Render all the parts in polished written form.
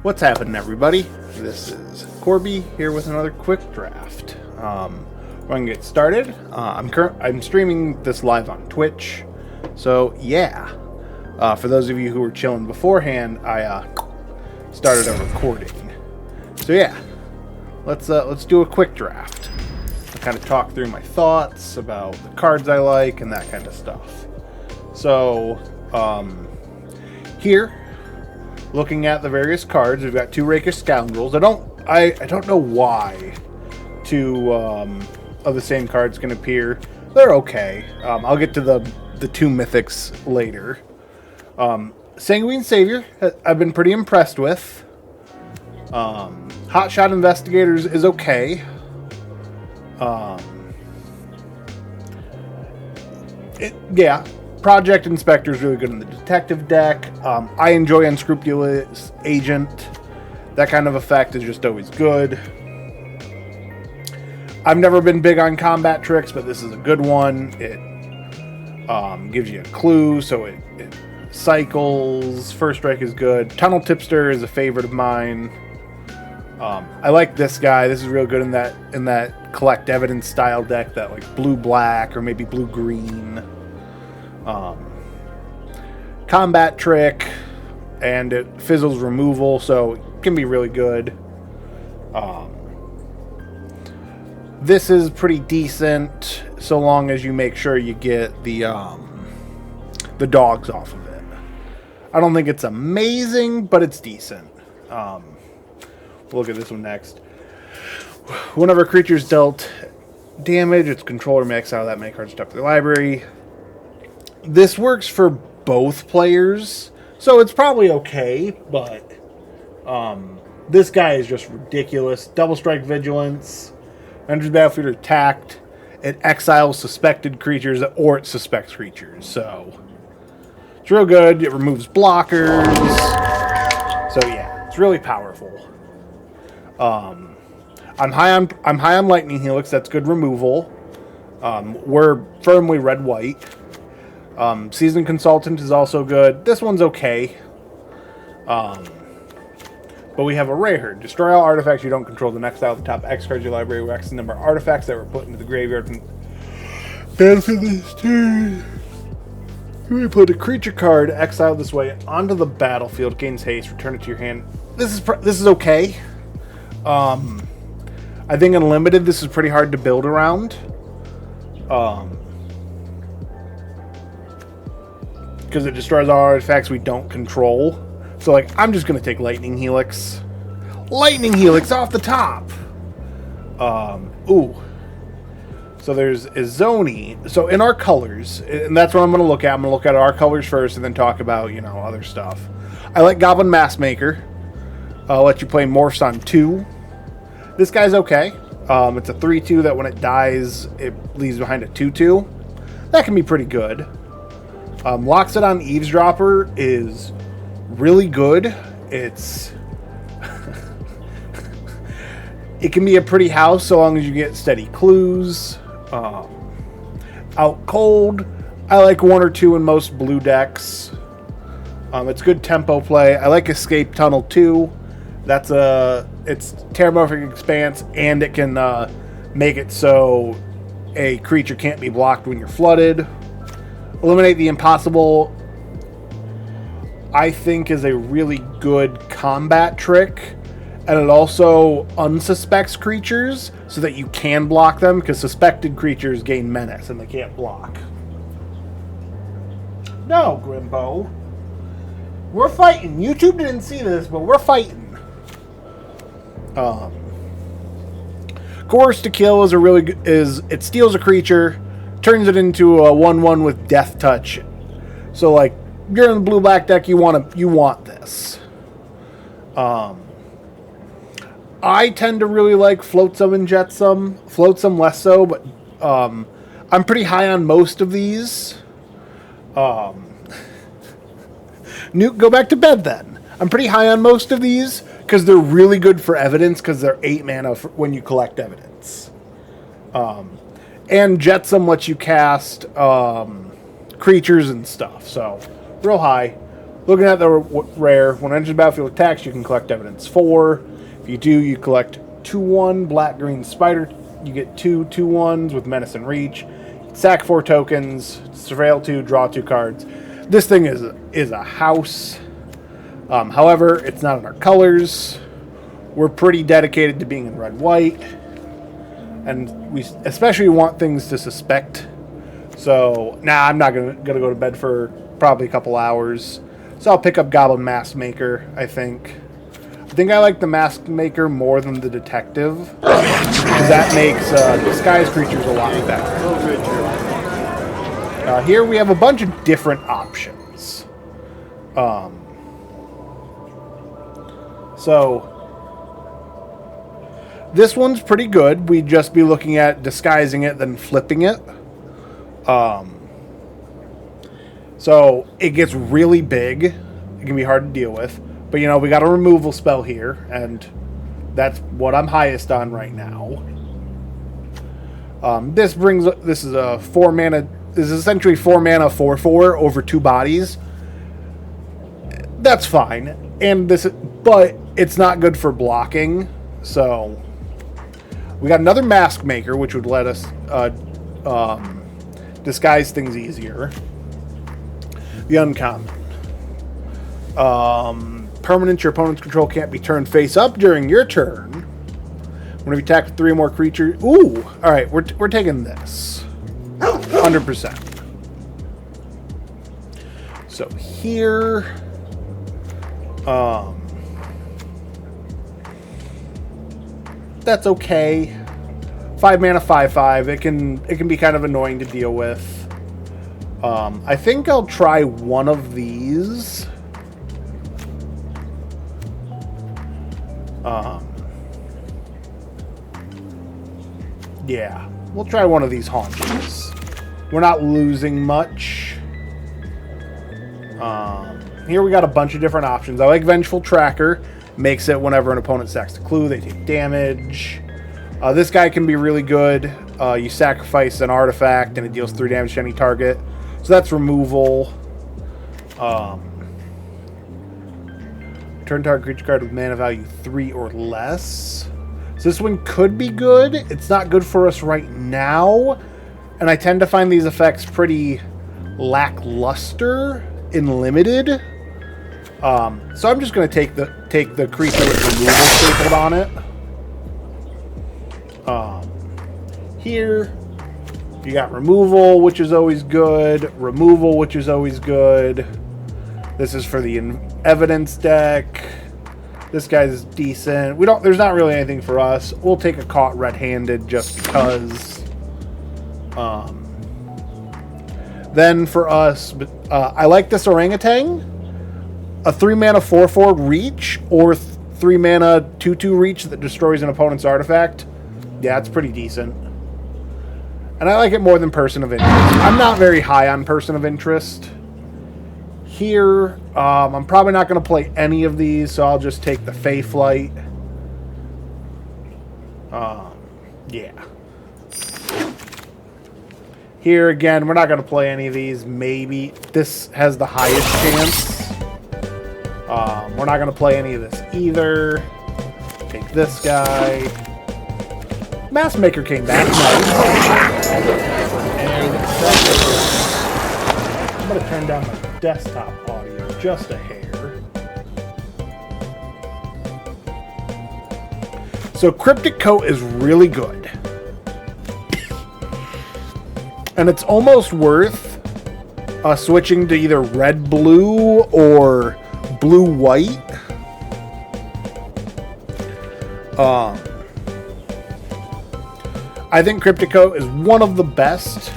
What's happening, everybody? This is Corby here with another quick draft. We're gonna get started. I'm streaming this live on Twitch, so yeah. For those of you who were chilling beforehand, I started a recording. So yeah, let's do a quick draft. I'll kind of talk through my thoughts about the cards I like and that kind of stuff. So here. Looking at the various cards, we've got two Rakish Scoundrels. I don't know why two of the same cards can appear. They're okay. I'll get to the two mythics later. Sanguine Savior, I've been pretty impressed with. Hotshot Investigators is okay. Project Inspector is really good in the detective deck. I enjoy Unscrupulous Agent. That kind of effect is just always good. I've never been big on combat tricks, but this is a good one. It gives you a clue, so it cycles. First Strike is good. Tunnel Tipster is a favorite of mine. I like this guy. This is real good in that collect evidence style deck, that like blue-black or maybe blue-green. Combat trick, and it fizzles removal, so it can be really good. This is pretty decent, so long as you make sure you get the dogs off of it. I don't think it's amazing, but it's decent. We'll look at this one next. Whenever creature's dealt damage, its controller may exile that many cards stuck to their library. This works for both players, so it's probably okay, but this guy is just ridiculous. Double Strike Vigilance. Enters the battlefield attacked. It exiles suspected creatures, or it suspects creatures, so it's real good. It removes blockers. So yeah, it's really powerful. I'm high on Lightning Helix. That's good removal. We're firmly red-white. Seasoned Consultant is also good. This one's okay. But we have a rare. Destroy all artifacts you don't control. The next out of the top X cards of your library will X the number of artifacts that were put into the graveyard. Benefit this turn. We put a creature card exiled this way onto the battlefield. Gains haste. Return it to your hand. This is okay. I think in limited this is pretty hard to build around. Because it destroys all artifacts we don't control. So, like, I'm just going to take Lightning Helix. Lightning Helix off the top! So there's Izoni. So in our colors, and that's what I'm going to look at. I'm going to look at our colors first and then talk about, other stuff. I like Goblin Massmaker. I'll let you play Morphs on 2. This guy's okay. It's a 3-2 that when it dies, it leaves behind a 2-2. That can be pretty good. Loxodon Eavesdropper is really good. It can be a pretty house so long as you get steady clues. Out Cold, I like 1 or 2 in most blue decks. It's good tempo play. I like Escape Tunnel 2. It's Terramorphic Expanse, and it can make it so a creature can't be blocked when you're flooded. Eliminate the Impossible, I think, is a really good combat trick. And it also unsuspects creatures so that you can block them, because suspected creatures gain menace and they can't block. No, Grimbo. We're fighting. YouTube didn't see this, but we're fighting. Coerce to Kill is it steals a creature, turns it into a 1/1 with Death Touch. So, like, you're in the blue-black deck, you want this. I tend to really like Flotsam and Jetsam. Flotsam less so, but I'm pretty high on most of these. Nuke, go back to bed then. I'm pretty high on most of these because they're really good for evidence, because they're 8 mana when you collect evidence. And Jetsam lets you cast creatures and stuff, so real high. Looking at the rare, when enters the battlefield attacks, you can collect evidence 4. If you do, you collect 2/1 black-green spider. You get 2/2/1s with menace and reach. Sack 4 tokens, surveil 2, draw 2 cards. This thing is a house. However, it's not in our colors. We're pretty dedicated to being in red-white. And we especially want things to suspect. So, I'm not gonna go to bed for probably a couple hours. So I'll pick up Goblin Mask Maker, I think. I think I like the Mask Maker more than the Detective. Because that makes disguise creatures a lot better. Here we have a bunch of different options. So this one's pretty good. We'd just be looking at disguising it, then flipping it. So it gets really big. It can be hard to deal with. But, we got a removal spell here, and that's what I'm highest on right now. This is a 4 mana. This is essentially 4 mana 4/4 over 2 bodies. That's fine. But it's not good for blocking. So we got another Mask Maker, which would let us disguise things easier. The uncommon. Permanent your opponent's control can't be turned face up during your turn. Whenever you attack with 3 or more creatures. Ooh! Alright, we're taking this. 100%. So here. That's okay. 5 mana 5/5. It can be kind of annoying to deal with. I think I'll try one of these. Yeah, we'll try one of these haunches. We're not losing much. Here we got a bunch of different options. I like Vengeful Tracker. Makes it whenever an opponent sacks a clue, they take damage. This guy can be really good. You sacrifice an artifact and it deals 3 damage to any target. So that's removal. Turn target creature card with mana value 3 or less. So this one could be good. It's not good for us right now. And I tend to find these effects pretty lackluster in limited. So I'm just going to take the creature with removal stapled on it. Here, you got removal, which is always good. Removal, which is always good. This is for the evidence deck. This guy's decent. There's not really anything for us. We'll take a Caught Red-Handed just because. Then for us, I like this Orangutan. A 3 mana 4/4 reach or 3 mana 2/2 reach that destroys an opponent's artifact. Yeah, it's pretty decent. And I like it more than Person of Interest. I'm not very high on Person of Interest. Here, I'm probably not going to play any of these, so I'll just take the Fey Flight. Yeah. Here, again, we're not going to play any of these. Maybe. This has the highest chance. We're not going to play any of this either. Take this guy. Mask Maker came back. Nice. And I'm going to turn down my desktop audio just a hair. So Cryptic Coat is really good. And it's almost worth switching to either red-blue or blue-white. I think Cryptic Coat is one of the best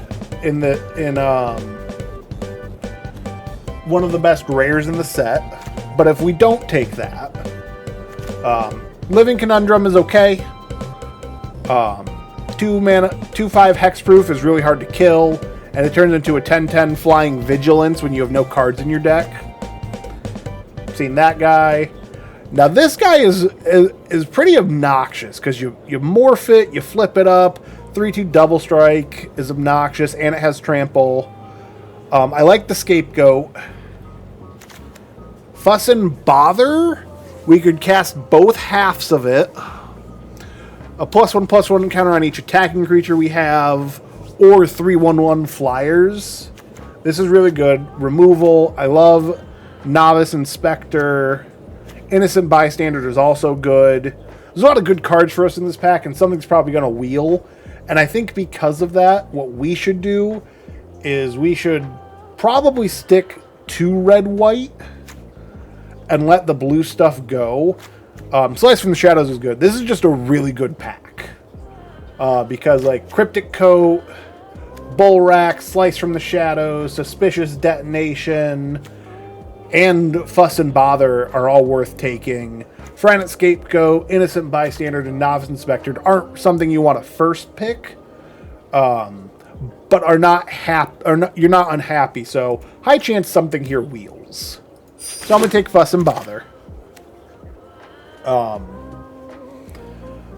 one of the best rares in the set. But if we don't take that, Living Conundrum is okay. 2/5 hexproof is really hard to kill, and it turns into a 10/10 flying vigilance when you have no cards in your deck. Seen that guy. Now this guy is pretty obnoxious because you morph it, you flip it up. 3/2 double strike is obnoxious, and it has trample. I like the Scapegoat. Fuss and Bother, we could cast both halves of it. A +1/+1 counter on each attacking creature we have, or 3/1/1 flyers. This is really good. Removal, I love Novice Inspector. Innocent Bystander is also good. There's a lot of good cards for us in this pack, and something's probably going to wheel. And I think because of that, what we should do is we should probably stick to red-white and let the blue stuff go. Slice from the Shadows is good. This is just a really good pack. Because, like, Cryptic Coat, Bull Rack, Slice from the Shadows, Suspicious Detonation, and Fuss and Bother are all worth taking. Frantic Scapegoat, Innocent Bystander, and Novice Inspector aren't something you want to first pick, but are not you're not unhappy. So high chance something here wheels. So I'm gonna take Fuss and Bother.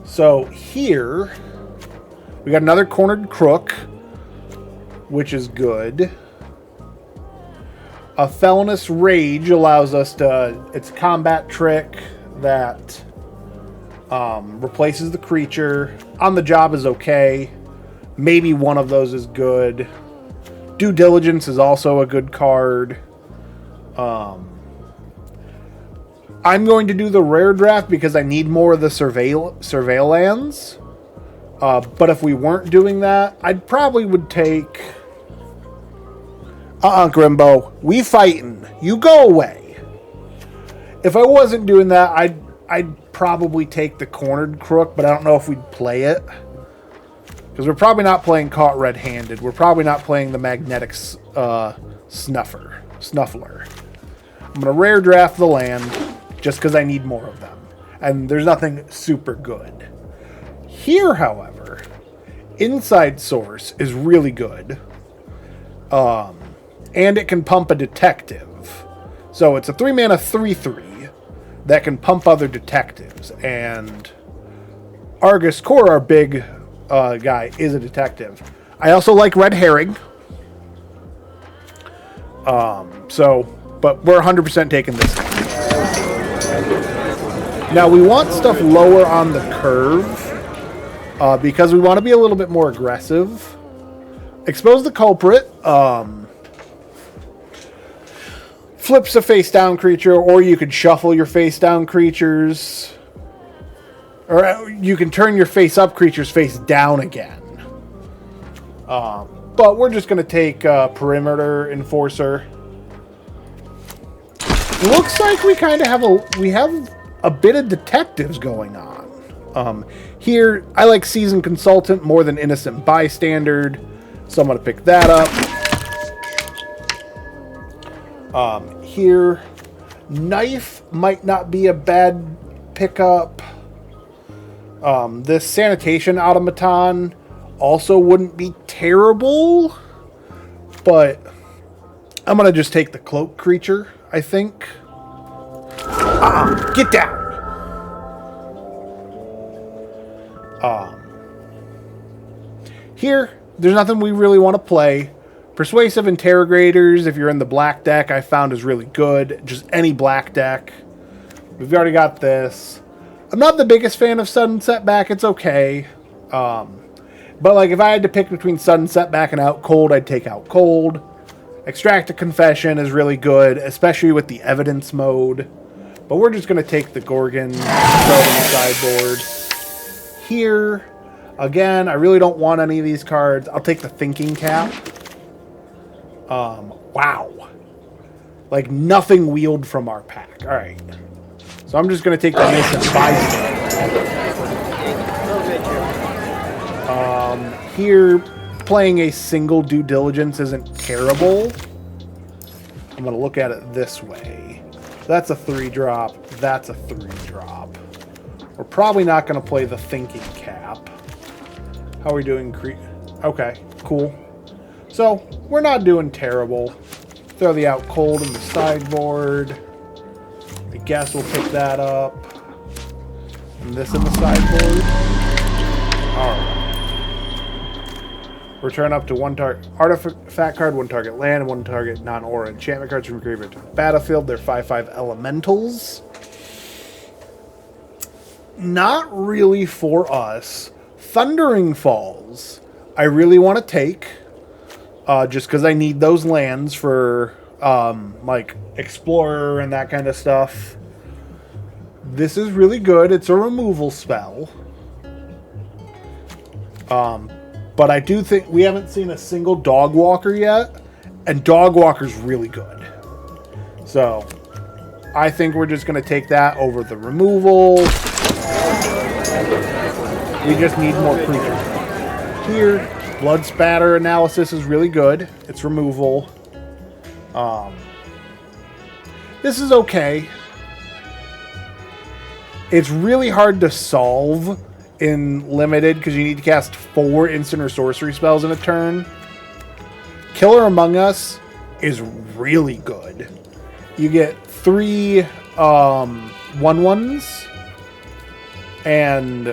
So here we got another Cornered Crook, which is good. A Felonious Rage allows us to... It's a combat trick that replaces the creature. On the Job is okay. Maybe one of those is good. Due Diligence is also a good card. I'm going to do the rare draft because I need more of the Surveillance. But if we weren't doing that, I'd probably would take... Grimbo, we fightin'. You go away. If I wasn't doing that, I'd probably take the Cornered Crook, but I don't know if we'd play it. Because we're probably not playing Caught Red-Handed. We're probably not playing the Magnetic Snuffler. I'm going to rare draft the land just because I need more of them. And there's nothing super good. Here, however, Inside Source is really good. And it can pump a detective. So it's a 3-mana 3/3 that can pump other detectives. And Argus Core, our big guy, is a detective. I also like Red Herring. But we're 100% taking this. Now we want stuff lower on the curve because we want to be a little bit more aggressive. Expose the Culprit. Flips a face-down creature, or you could shuffle your face-down creatures. Or you can turn your face-up creatures face-down again. But we're just going to take Perimeter Enforcer. Looks like we kind of have a bit of detectives going on. Here, I like Seasoned Consultant more than Innocent Bystander, so I'm going to pick that up. Here, Knife might not be a bad pickup. This Sanitation Automaton also wouldn't be terrible, but I'm going to just take the Cloak Creature, I think. Get down! Here, there's nothing we really want to play. Persuasive Interrogators, if you're in the black deck, I found is really good. Just any black deck. We've already got this. I'm not the biggest fan of Sudden Setback. It's okay. But like if I had to pick between Sudden Setback and Out Cold, I'd take Out Cold. Extract a Confession is really good, especially with the Evidence mode. But we're just going to take the Gorgon, throw it on the sideboard. Here, again, I really don't want any of these cards. I'll take the Thinking Cap. Wow. Like, nothing wheeled from our pack. Alright. So I'm just going to take the Innocent Bystander. Here, playing a single Due Diligence isn't terrible. I'm going to look at it this way. That's a 3-drop. That's a 3-drop. We're probably not going to play the Thinking Cap. How are we doing? Okay, cool. So, we're not doing terrible. Throw the Out Cold in the sideboard. I guess we'll pick that up. And this in the sideboard. Alright. Return up to one target artifact card, one target land, and one target non-aura enchantment cards from graveyard to the battlefield. They're 5/5 elementals. Not really for us. Thundering Falls, I really want to take, just because I need those lands for like Explorer and that kind of stuff. This is really good. It's a removal spell. But I do think we haven't seen a single Dog Walker yet, and Dog Walker's really good. So I think we're just going to take that over the removal. We just need more creatures. Here, Blood Spatter Analysis is really good. It's removal. This is okay. It's really hard to solve in Limited because you need to cast 4 instant or sorcery spells in a turn. Killer Among Us is really good. You get 3 1/1s and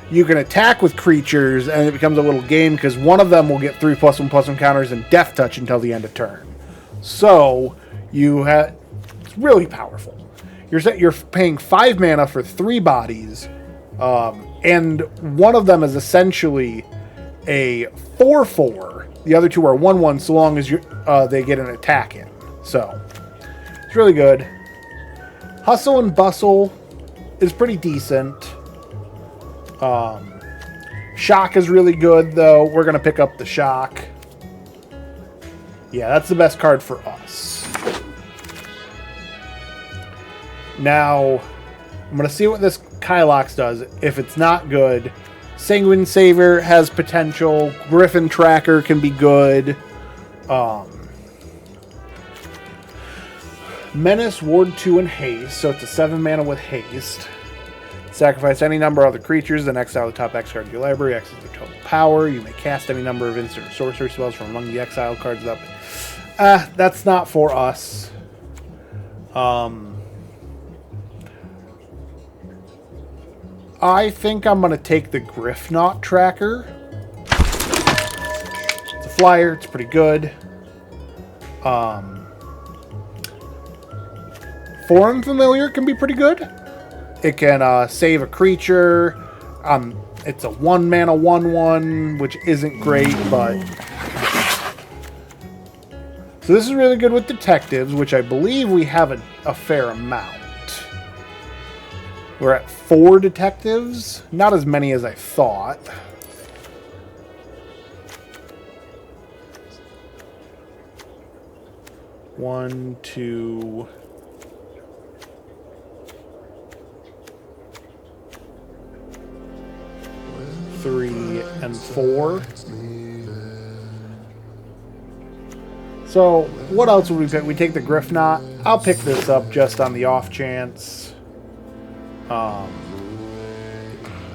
you can attack with creatures, and it becomes a little game because one of them will get 3+1/+1 counters and Death Touch until the end of turn. So it's really powerful. You're paying 5 mana for 3 bodies, and one of them is essentially a 4/4. The other 2 are 1/1, so long as they get an attack in. So it's really good. Hustle and Bustle is pretty decent. Shock is really good, though. We're going to pick up the Shock. Yeah, that's the best card for us. Now, I'm going to see what this Kylox does. If it's not good, Sanguine Saver has potential. Griffin Tracker can be good. Menace, Ward 2, and Haste. So it's a 7 mana with Haste. Sacrifice any number of other creatures, then exile the top X card of your library. X is their total power. You may cast any number of instant or sorcery spells from among the exiled cards. That's not for us. I think I'm going to take the Griffknot Tracker. It's a flyer. It's pretty good. Foreign Familiar can be pretty good. It can save a creature. It's a 1 mana 1/1, which isn't great, but... So this is really good with detectives, which I believe we have a fair amount. We're at 4 detectives. Not as many as I thought. One, 2... 3 and 4. So, what else would we pick? We take the Griffknot. I'll pick this up just on the off chance.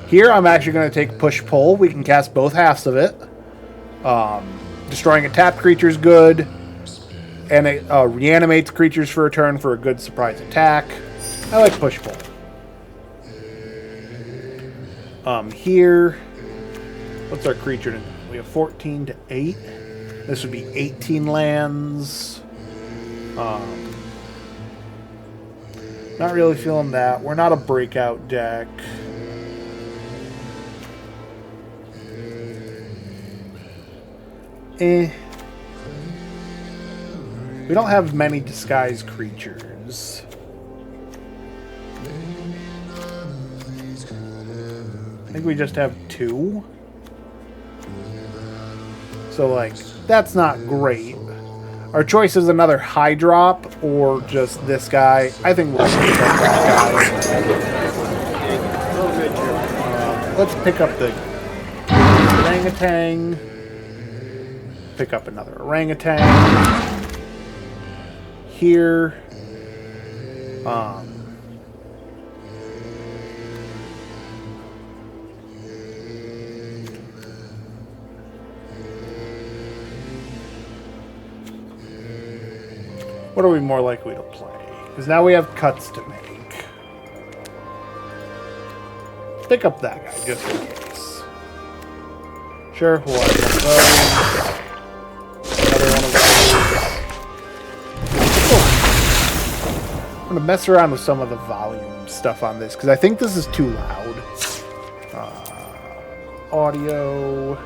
Here, I'm actually going to take Push-Pull. We can cast both halves of it. Destroying a tapped creature is good. And it reanimates creatures for a turn for a good surprise attack. I like Push-Pull. Here... What's our creature? We have 14 to 8. This would be 18 lands. Not really feeling that. We're not a breakout deck. We don't have many disguise creatures. I think we just have 2. So, like, that's not great. Our choice is another high drop or just this guy. I think we'll pick up this guy. Let's pick up the orangutan. Pick up another orangutan. Here. What are we more likely to play? Because now we have cuts to make. Pick up that guy, just in case. Sure, we'll have one of those. Another one of those. I'm going to mess around with some of the volume stuff on this, because I think this is too loud. Audio.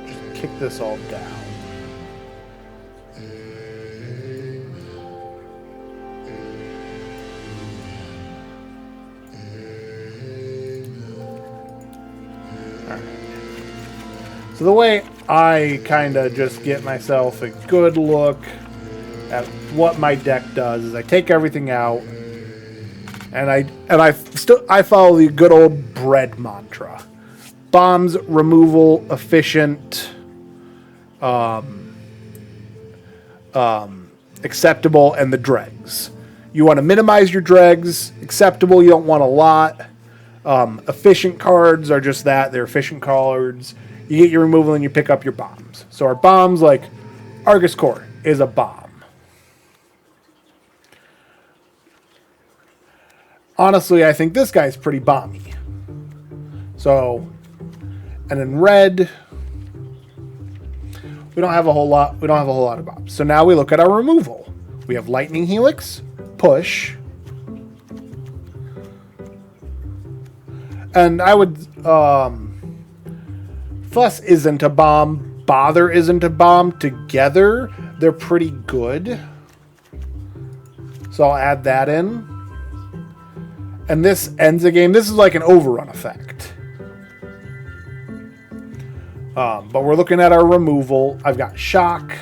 Just kick this all down. So the way I kind of just get myself a good look at what my deck does is I take everything out and I follow the good old bread mantra. Bombs, removal, efficient, acceptable, and the dregs. You want to minimize your dregs. Acceptable, you don't want a lot. Efficient cards are just that. They're efficient cards. You get your removal and you pick up your bombs. So our bombs, like Argus Core, is a bomb. Honestly, I think this guy's pretty bomby. So, and in red, we don't have a whole lot. We don't have a whole lot of bombs. So now we look at our removal. We have Lightning Helix, Push, and I would. Fuss isn't a bomb. Bother isn't a bomb. Together, they're pretty good. So I'll add that in. And this ends the game. This is like an overrun effect. But we're looking at our removal. I've got Shock.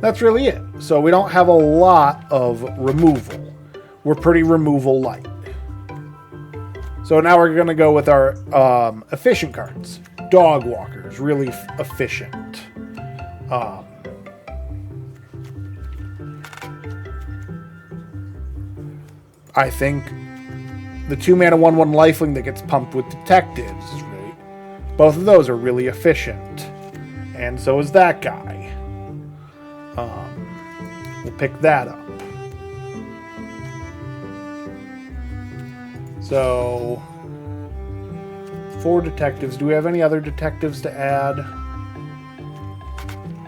That's really it. So we don't have a lot of removal. We're pretty removal light. So now we're going to go with our efficient cards. Dog Walkers, really efficient. I think the 2-mana 1/1 lifelink that gets pumped with detectives is really... Both of those are really efficient. And so is that guy. We'll pick that up. So, 4 detectives. Do we have any other detectives to add?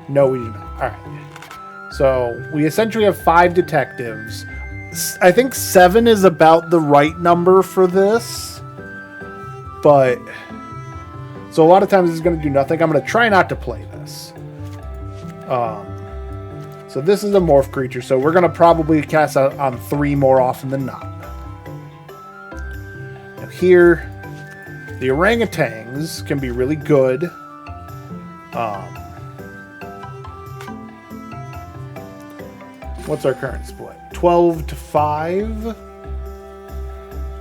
No, we do not. Alright. So, we essentially have 5 detectives. I think 7 is about the right number for this. But, so a lot of times it's going to do nothing. I'm going to try not to play this. So this is a morph creature. So we're going to probably cast out on 3 more often than not. Here, the orangutans can be really good. What's our current split? 12-5.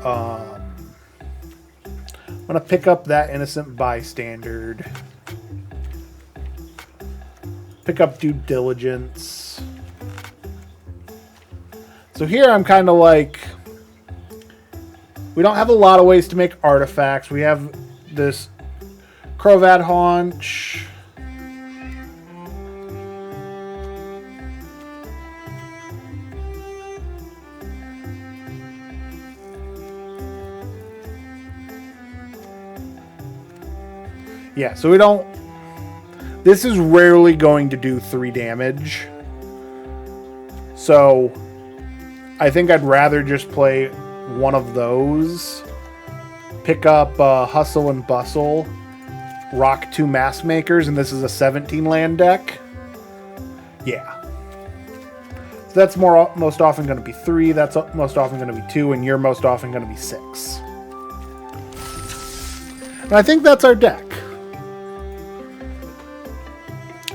I'm going to pick up that innocent bystander. Pick up due diligence. So here I'm kind of like... We don't have a lot of ways to make artifacts. We have this Crovad Haunch. Yeah, so we don't... This is rarely going to do 3 damage. So I think I'd rather just play one of those. Pick up Hustle and Bustle. Rock 2 Mask Makers, and this is a 17 land deck. Yeah. So that's most often going to be 3. That's most often going to be 2, and you're most often going to be 6. And I think that's our deck.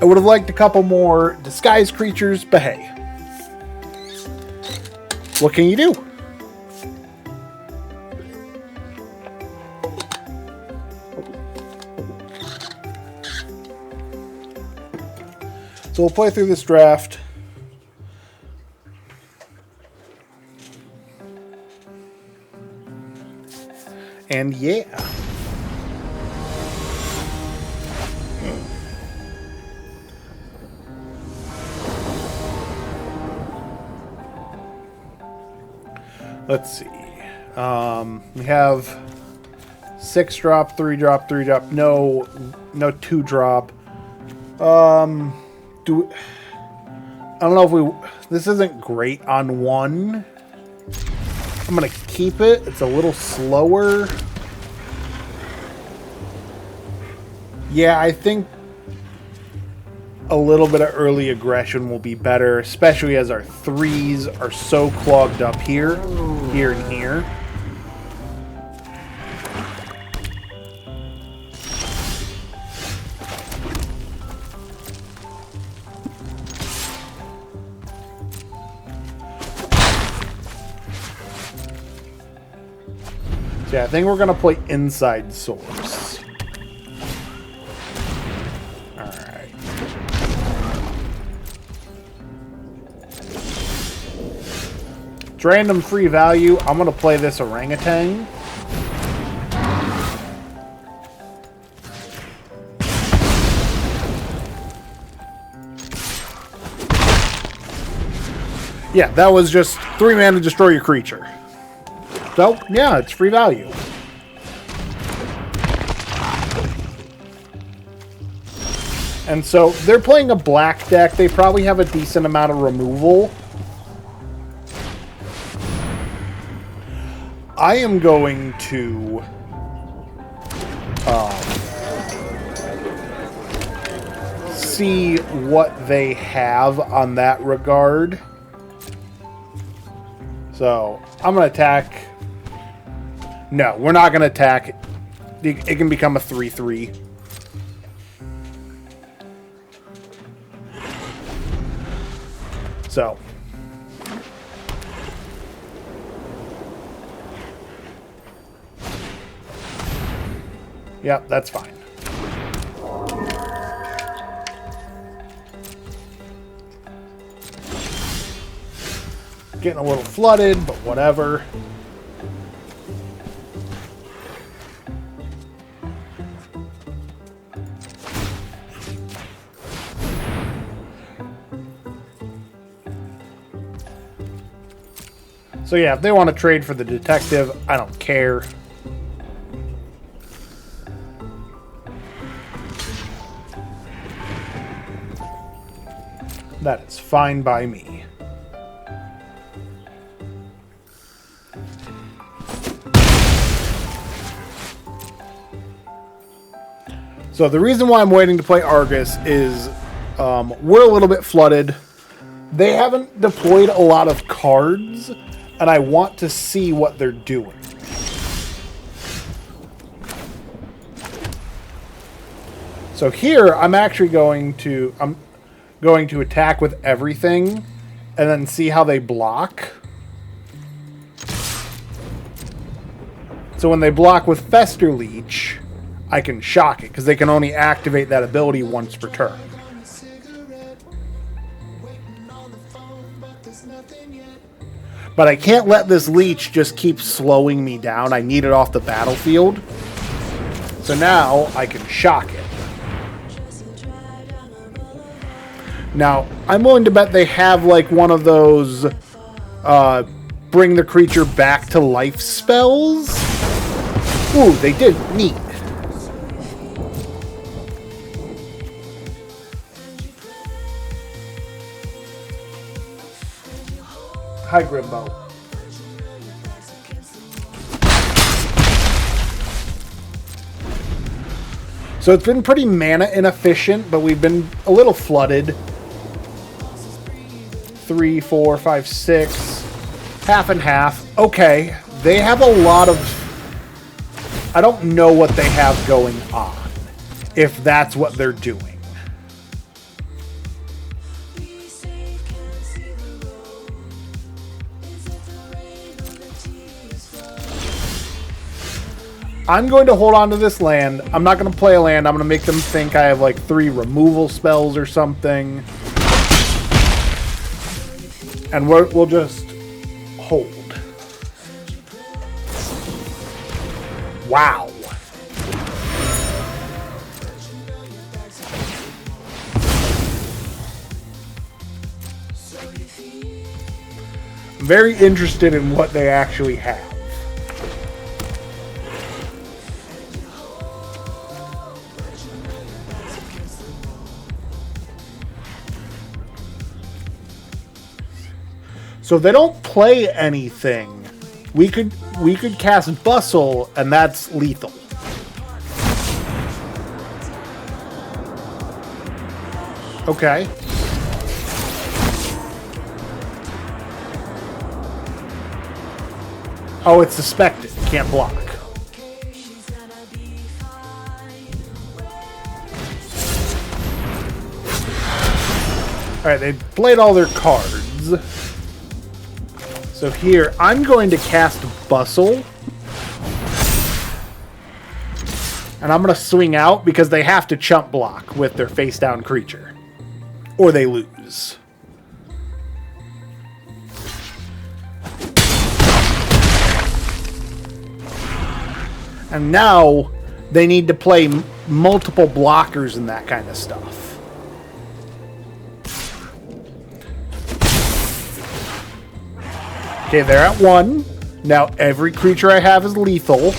I would have liked a couple more disguised creatures, but hey. What can you do? So we'll play through this draft. And yeah. Let's see. We have 6 drop, 3 drop, 3 drop. No 2 drop. I don't know if we... This isn't great on 1. I'm going to keep it. It's a little slower. Yeah, I think a little bit of early aggression will be better, especially as our 3s are so clogged up here, and here. So yeah, I think we're going to play inside source. Alright. It's random free value. I'm going to play this orangutan. Yeah, that was just 3 mana to destroy your creature. So, yeah, it's free value. And so, they're playing a black deck. They probably have a decent amount of removal. I am going to... see what they have on that regard. So, I'm going to attack... No, we're not going to attack. It can become a 3/3. So. Yep, that's fine. Getting a little flooded, but whatever. So yeah, if they want to trade for the detective, I don't care. That is fine by me. So the reason why I'm waiting to play Argus is we're a little bit flooded. They haven't deployed a lot of cards, and I want to see what they're doing. So here, I'm actually going to attack with everything, and then see how they block. So when they block with Fester Leech, I can shock it, because they can only activate that ability once per turn. But I can't let this leech just keep slowing me down. I need it off the battlefield. So now I can shock it. Now, I'm willing to bet they have like one of those bring the creature back to life spells. Ooh, they did. Neat. Hi, Grimbo. So it's been pretty mana inefficient, but we've been a little flooded. 3, 4, 5, 6. Half and half. Okay. They have a lot of... I don't know what they have going on, if that's what they're doing. I'm going to hold on to this land. I'm not going to play a land. I'm going to make them think I have like 3 removal spells or something. And we'll just hold. Wow. I'm very interested in what they actually have. So if they don't play anything, we could cast Bustle, and that's lethal. Okay. Oh, it's suspected. Can't block. Alright, they played all their cards. So here, I'm going to cast Bustle. And I'm going to swing out because they have to chump block with their face-down creature. Or they lose. And now they need to play multiple blockers and that kind of stuff. Okay, they're at 1. Now every creature I have is lethal.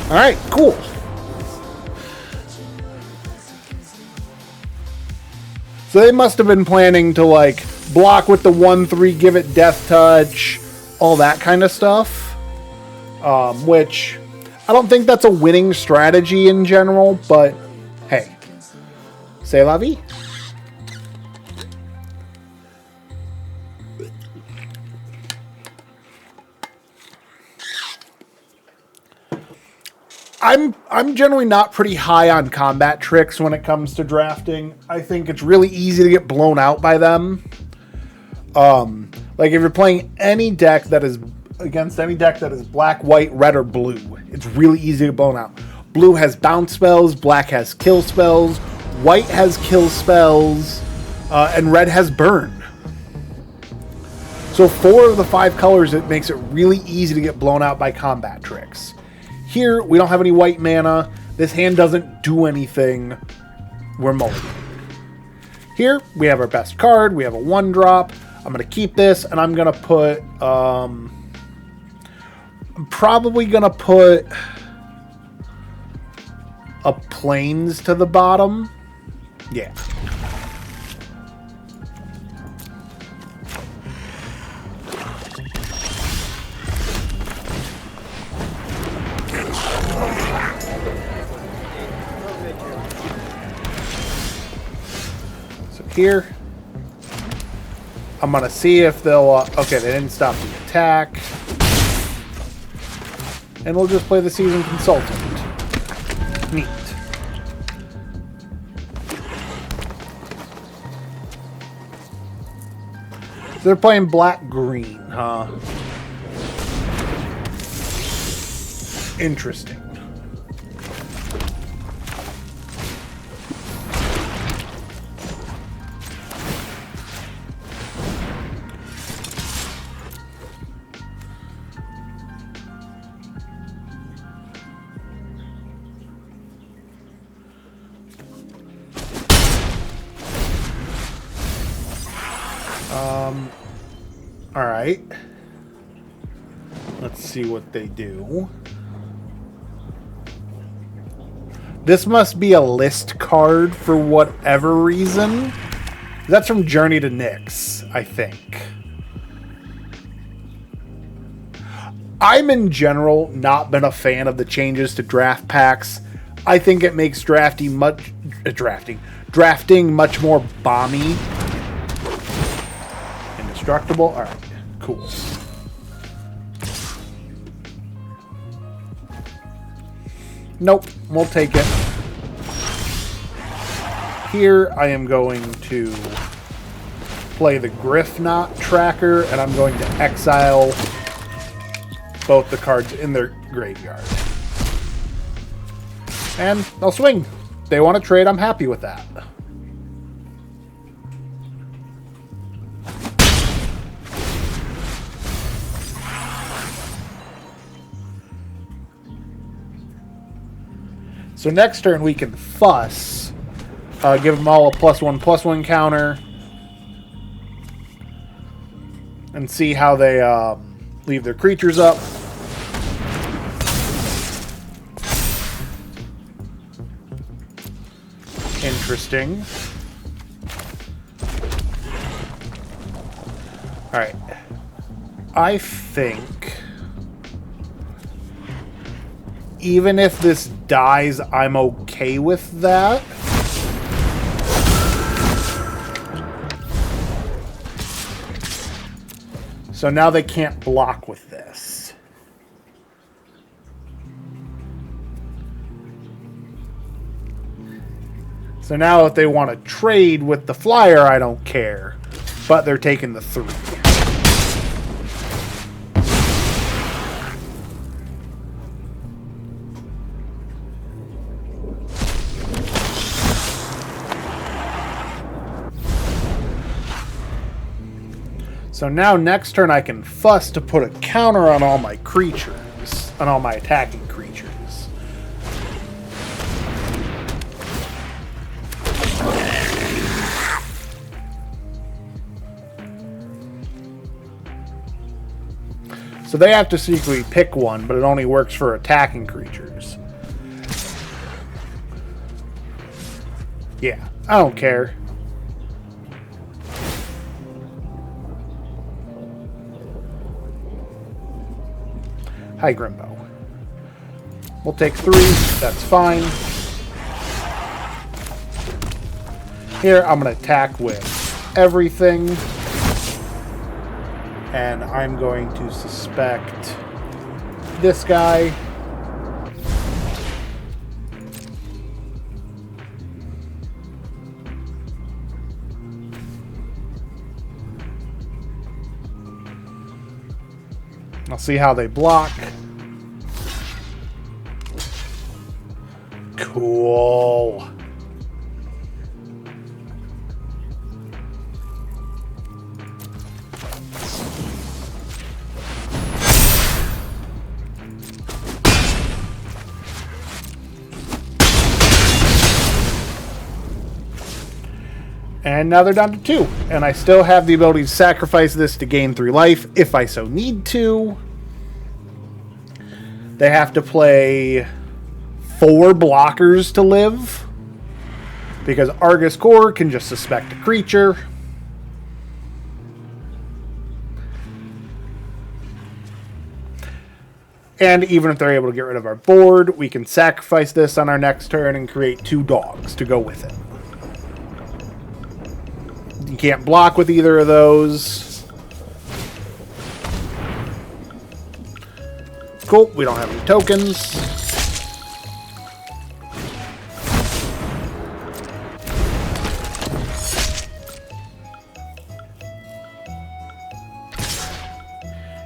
Alright, cool. So they must have been planning to, like, block with the 1/3, give it death touch, all that kind of stuff. Which, I don't think that's a winning strategy in general, but hey. C'est la vie. I'm generally not pretty high on combat tricks when it comes to drafting. I think it's really easy to get blown out by them. Like if you're playing any deck that is against any deck that is black, white, red, or blue, it's really easy to get blown out. Blue has bounce spells, black has kill spells, white has kill spells, and red has burn. So 4 of the 5 colors, it makes it really easy to get blown out by combat tricks. Here, we don't have any white mana. This hand doesn't do anything. We're mulligan. Here, we have our best card. We have a 1-drop. I'm going to keep this, and I'm going to put... I'm probably going to put a Plains to the bottom. Yeah. Here, I'm gonna see if they'll okay, they didn't stop the attack, and we'll just play the Seasoned Consultant. Neat. So they're playing black-green, huh? Interesting. All right. Let's see what they do. This must be a list card for whatever reason. That's from Journey to Nyx, I think. I'm in general not been a fan of the changes to draft packs. I think it makes drafting much more bomby. Indestructible. All right, cool. Nope, we'll take it. Here I am going to play the Griffknot tracker, and I'm going to exile both the cards in their graveyard. And I'll swing. They want to trade, I'm happy with that. So next turn we can fuss, give them all a +1/+1 counter, and see how they leave their creatures up. Interesting. Alright. I think... even if this dies, I'm okay with that. So now they can't block with this. So now if they want to trade with the flyer, I don't care. But they're taking the 3. So now next turn I can fuss to put a counter on all my creatures, on all my attacking creatures. So they have to secretly pick one, but it only works for attacking creatures. Yeah, I don't care. Hi, Grimbo. We'll take 3. That's fine. Here, I'm going to attack with everything. And I'm going to suspect this guy. I'll see how they block. Cool. And now they're down to 2. And I still have the ability to sacrifice this to gain 3 life if I so need to. They have to play 4 blockers to live. Because Argus Core can just suspect a creature. And even if they're able to get rid of our board, we can sacrifice this on our next turn and create 2 dogs to go with it. You can't block with either of those. Cool, we don't have any tokens.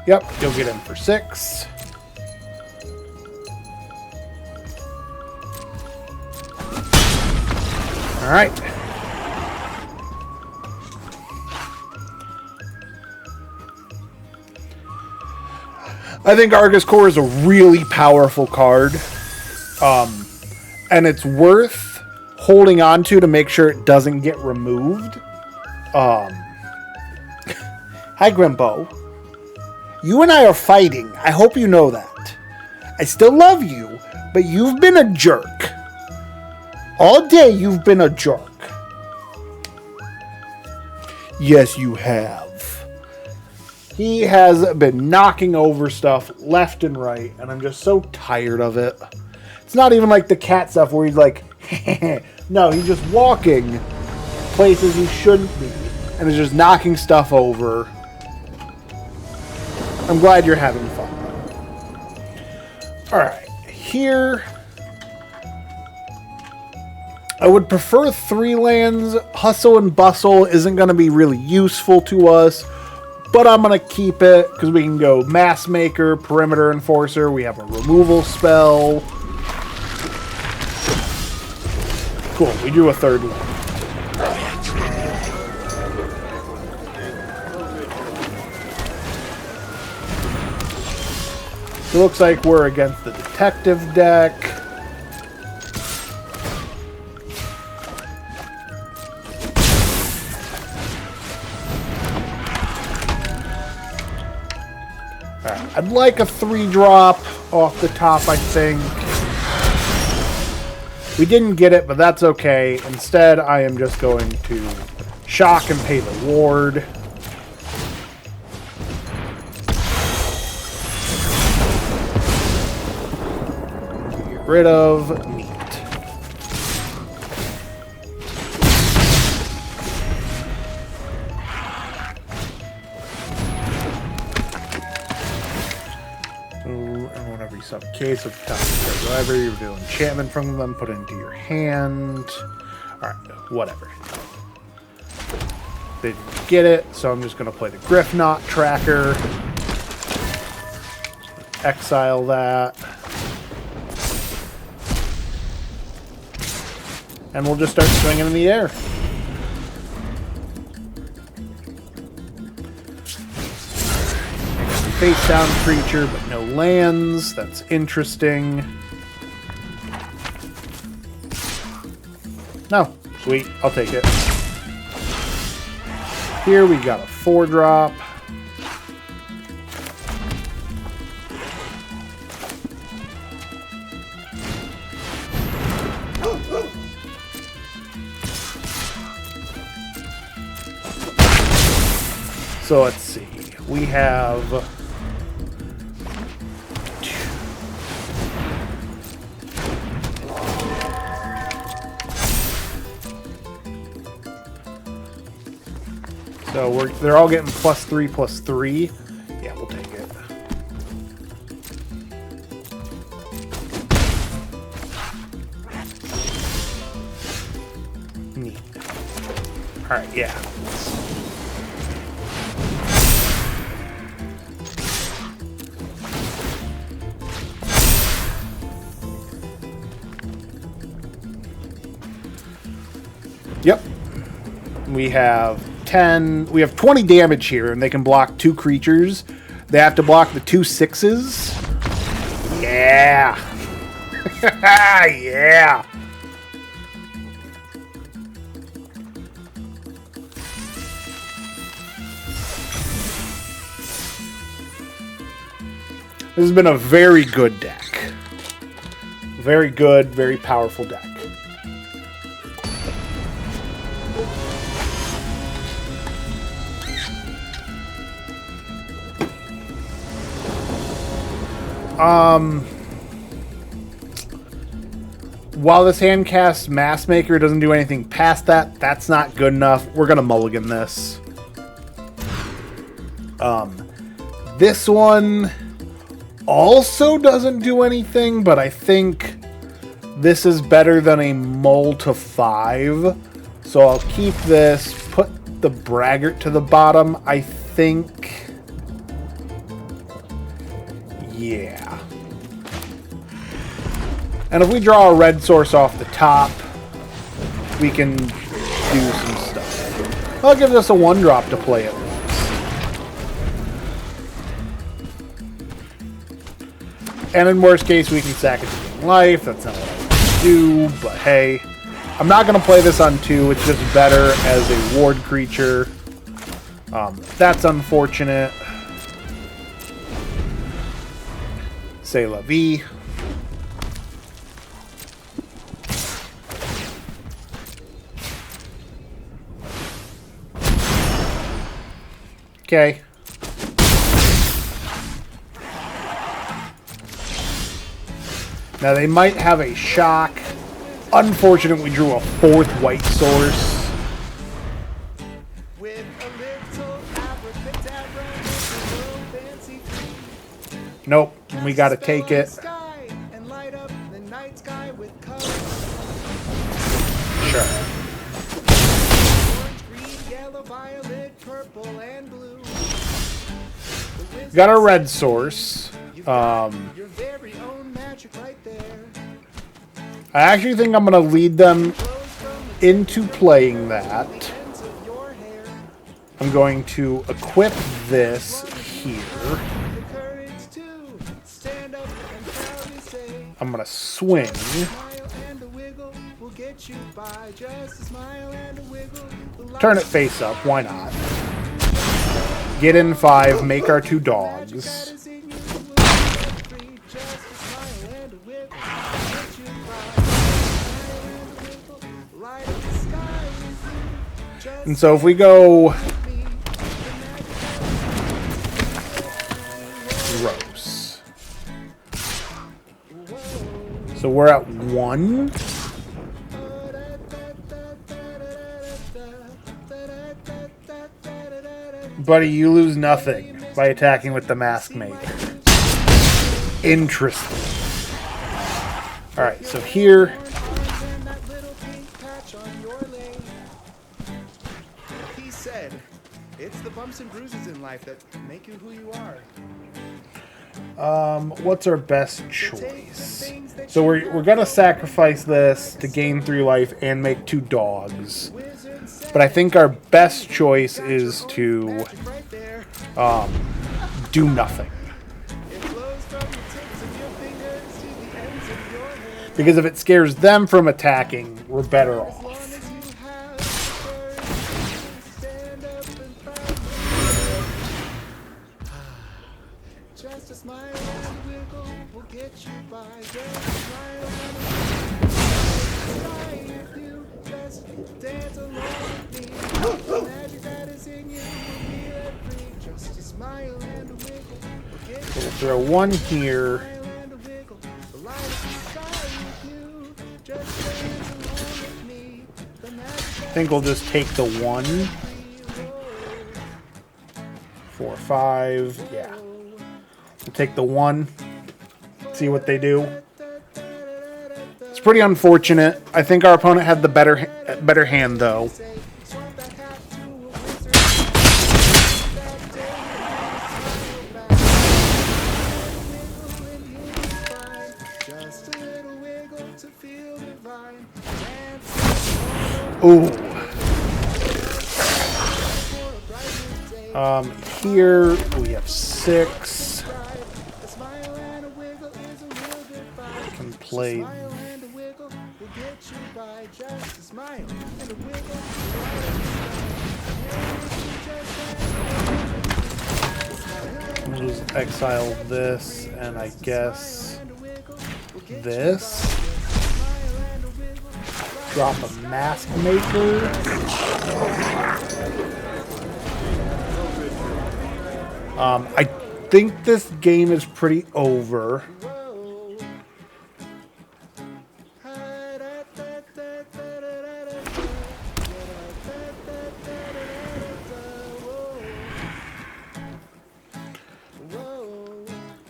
Yep, you'll get him for 6. All right. I think Argus Core is a really powerful card. And it's worth holding on to make sure it doesn't get removed. Hi, Grimbo. You and I are fighting. I hope you know that. I still love you, but you've been a jerk. All day you've been a jerk. Yes, you have. He has been knocking over stuff left and right, and I'm just so tired of it. It's not even like the cat stuff where he's like, no, he's just walking places he shouldn't be, and is just knocking stuff over. I'm glad you're having fun. Alright, here... I would prefer 3 lands. Hustle and Bustle isn't going to be really useful to us, but I'm going to keep it because we can go Mass Maker, Perimeter Enforcer. We have a removal spell. Cool, we drew a 3rd one. It looks like we're against the Detective deck. I'd like a 3-drop off the top, I think. We didn't get it, but that's okay. Instead, I am just going to shock and pay the ward. rid of. Neat. And whenever you sub a case with the top of your library, you reveal enchantment from them, put it into your hand. Alright, whatever. They didn't get it, so I'm just going to play the Griffknot tracker. Exile that. And we'll just start swinging in the air. Face down creature, but no lands. That's interesting. No. Sweet. I'll take it. Here we got a 4-drop. So let's see. We have... So they're all getting +3/+3. Yeah, we'll take it. Neat. All right, yeah. Yep. We have 10. We have 20 damage here, and they can block 2 creatures. They have to block the 2 6s. Yeah. Yeah. This has been a very good deck. Very good, very powerful deck. While this hand casts Mass Maker, doesn't do anything past that. That's not good enough. We're gonna mulligan this. This one also doesn't do anything, but I think this is better than a mull to 5. So I'll keep this, put the Braggart to the bottom. I think... yeah. And if we draw a red source off the top, we can do some stuff. I'll give this a 1-drop to play it with. And in worst case, we can sack it to gain life. That's not what I want to do, but hey. I'm not going to play this on 2. It's just better as a ward creature. That's unfortunate. C'est la vie. Okay. Now they might have a shock. Unfortunate we drew a 4th white source. Nope, we gotta take it. Sure. Got a red source. I actually think I'm going to lead them into playing that. I'm going to equip this here. I'm going to swing. Turn it face up, why not? Get in 5, make our 2 dogs. And so if we go gross. So we're at 1. Buddy, you lose nothing by attacking with the Mask Maker. Interesting. Alright, so here... He said, it's the bumps and bruises in life that make you who you are. What's our best choice? So we're gonna sacrifice this to gain 3 life and make 2 dogs. But I think our best choice is to do nothing. Because if it scares them from attacking, we're better off. Just a smile and a wiggle will get you by. Just a smile and a wiggle. Just dance along with me. The magic that is in you will be let free. Just a smile and a wiggle will get you. We'll throw 1 here. The light is inside with you. Just dance along with me. The magic I think we'll just take the 1. 4, 5. Yeah. We'll take the 1. See what they do. It's pretty unfortunate. I think our opponent had the better hand, though. Ooh. Here we have 6. I can play. We'll just exile this, and I guess this. Drop a Mask Maker. I think this game is pretty over.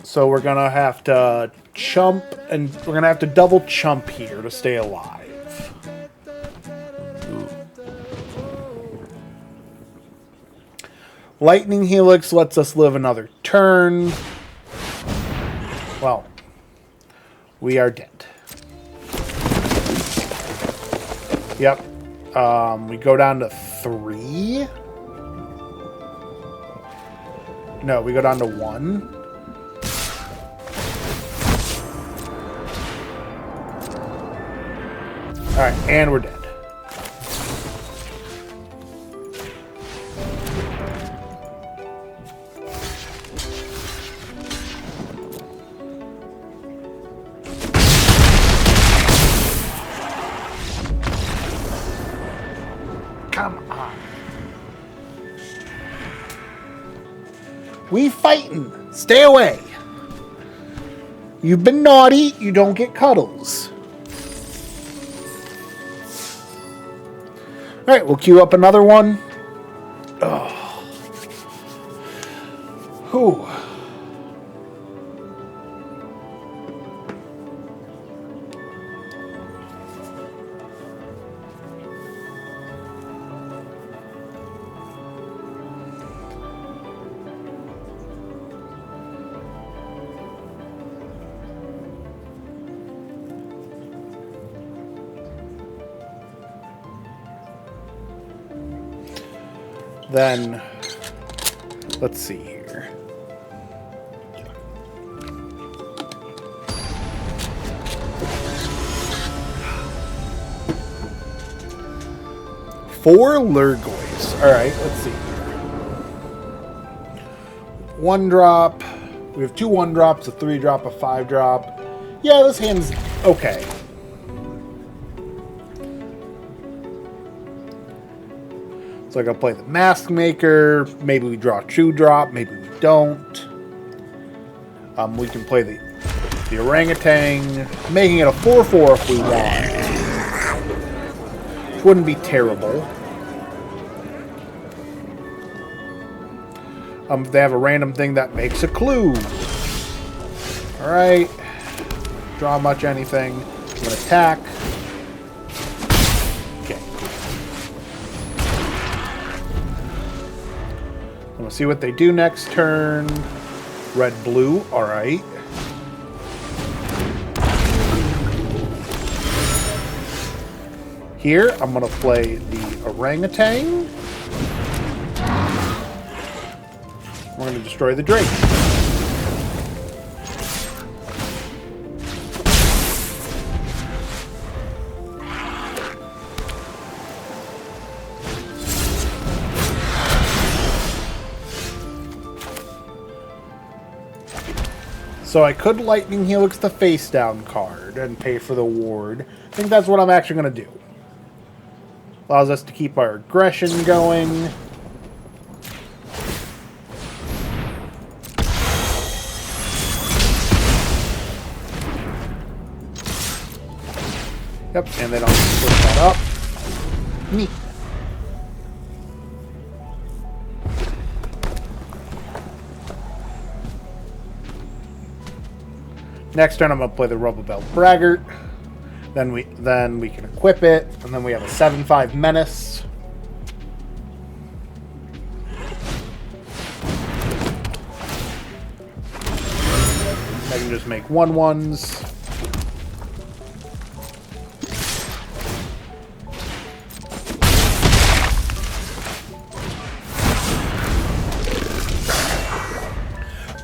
So we're gonna have to chump, and we're gonna have to double chump here to stay alive. Lightning Helix lets us live another turn. Well, we are dead. Yep. We go down to 3. No, we go down to 1. Alright, and we're dead. Come on. We fighting. Stay away. You've been naughty. You don't get cuddles. All right, we'll queue up another one. Oh. Whew. Then, let's see here. Four Lurgoys. Alright, let's see here. 1 drop. We have 2 1-drops, a 3-drop, a 5-drop. Yeah, this hand's okay. So I gotta play the Mask Maker. Maybe we draw a 2-drop. Maybe we don't. We can play the the orangutan, making it a 4/4 if we want. Which wouldn't be terrible. If they have a random thing that makes a clue. Alright. Draw much anything. I'm going to attack. Okay. I'm going to see what they do next turn. Red, blue. Alright. Here, I'm going to play the orangutan. We're going to destroy the drake. So I could Lightning Helix the face down card and pay for the ward. I think that's what I'm actually going to do. Allows us to keep our aggression going. Yep, and they don't split that up. Neat. Next turn, I'm going to play the Rubble Belt Braggart. Then we can equip it, and then we have a 7/5 Menace. I can just make 1/1s.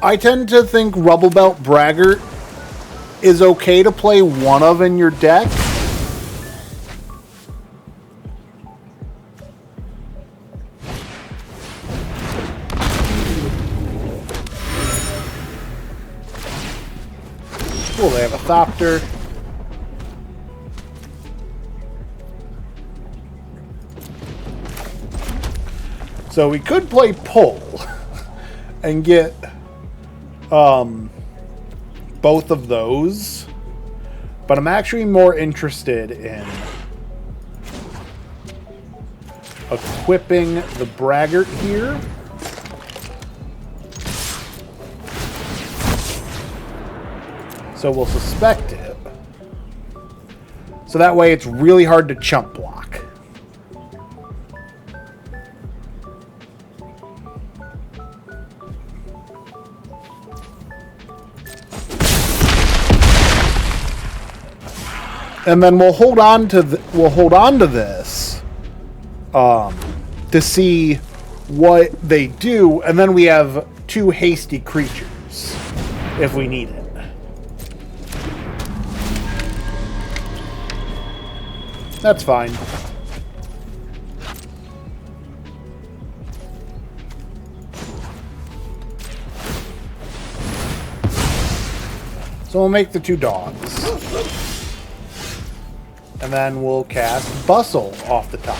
I tend to think Rubble Belt Braggart is okay to play one of in your deck. Cool, they have a Thopter. So we could play Pull and get both of those, but I'm actually more interested in equipping the Braggart here. So we'll suspect it. So that way it's really hard to chump block. And then we'll hold on to this to see what they do, and then we have 2 hasty creatures if we need it. That's fine. So we'll make the 2 dogs. And then we'll cast Bustle off the top.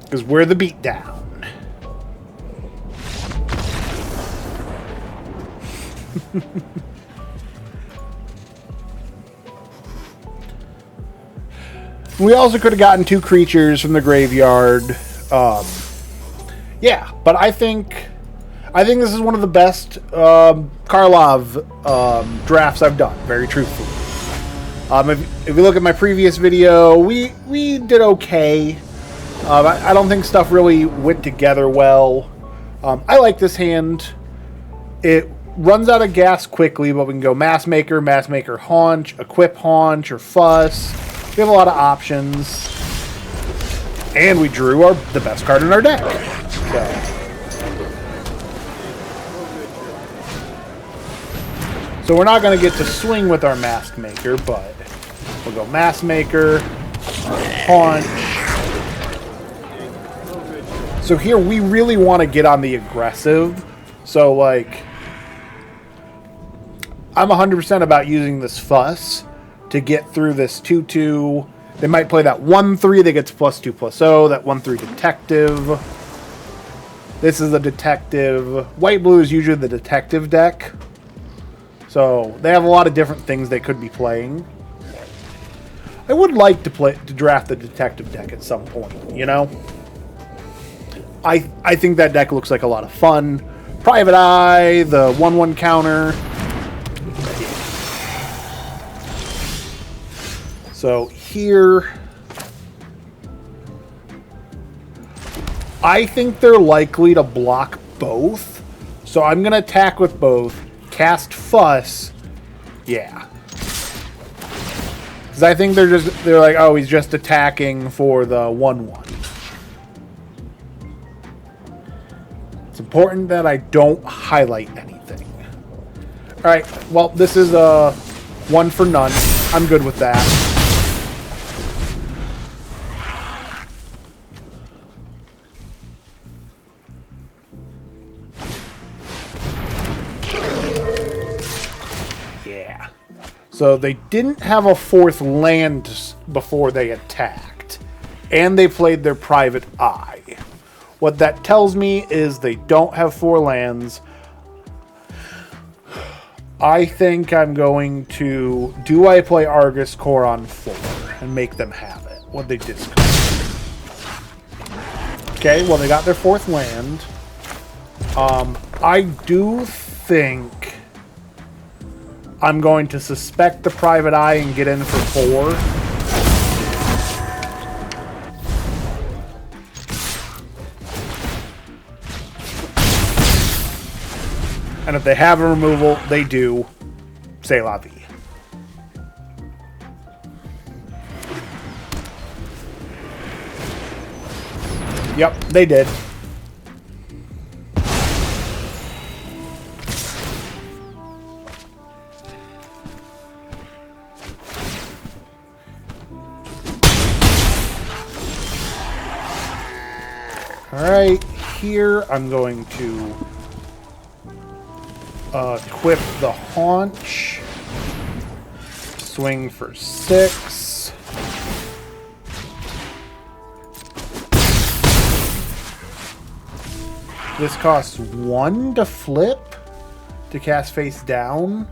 Because we're the beatdown. We also could have gotten 2 creatures from the graveyard. Yeah, but I think this is one of the best Karlov drafts I've done, very truthfully. If you look at my previous video, we did okay. I don't think stuff really went together well. I like this hand. It runs out of gas quickly, but we can go Mass Maker Haunch, Equip Haunch, or Fuss. We have a lot of options. And we drew the best card in our deck. So we're not going to get to swing with our Mask Maker, but we'll go Mass Maker, Haunch. So here we really want to get on the aggressive. So like, I'm 100% about using this Fuss to get through this 2/2 They might play that 1/3 that gets +2/0, that 1/3 detective. This is a detective. White-blue is usually the detective deck. So they have a lot of different things they could be playing. I would like to draft the detective deck at some point, you know? I think that deck looks like a lot of fun. Private Eye, the 1/1 counter. So here, I think they're likely to block both. So I'm going to attack with both. Cast Fuss. Yeah. Because I think they're like, oh, he's just attacking for the 1/1. It's important that I don't highlight anything. Alright, well, this is a 1 for none. I'm good with that. Yeah. So they didn't have a 4th land before they attacked. And they played their Private Eye. What that tells me is they don't have 4 lands. I think I'm going to... Do I play Argus Core on 4 and make them have it? What they discard. Okay, well they got their 4th land. I do think I'm going to suspect the Private Eye and get in for 4. And if they have a removal, they do. C'est la vie. Yep, they did. Alright, here I'm going to equip the Haunch. Swing for 6. This costs 1 to flip to cast face down.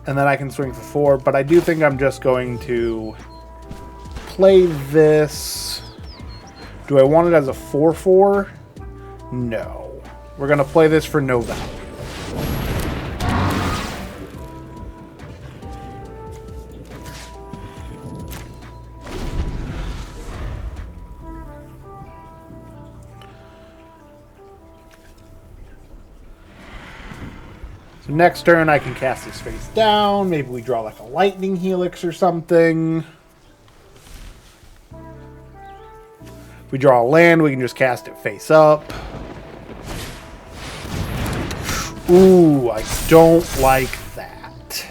And then I can swing for 4. But I do think I'm just going to play this. Do I want it as a 4/4? No. We're going to play this for no value. So next turn I can cast this face down. Maybe we draw like a lightning helix or something. If we draw a land, we can just cast it face up. Ooh, I don't like that.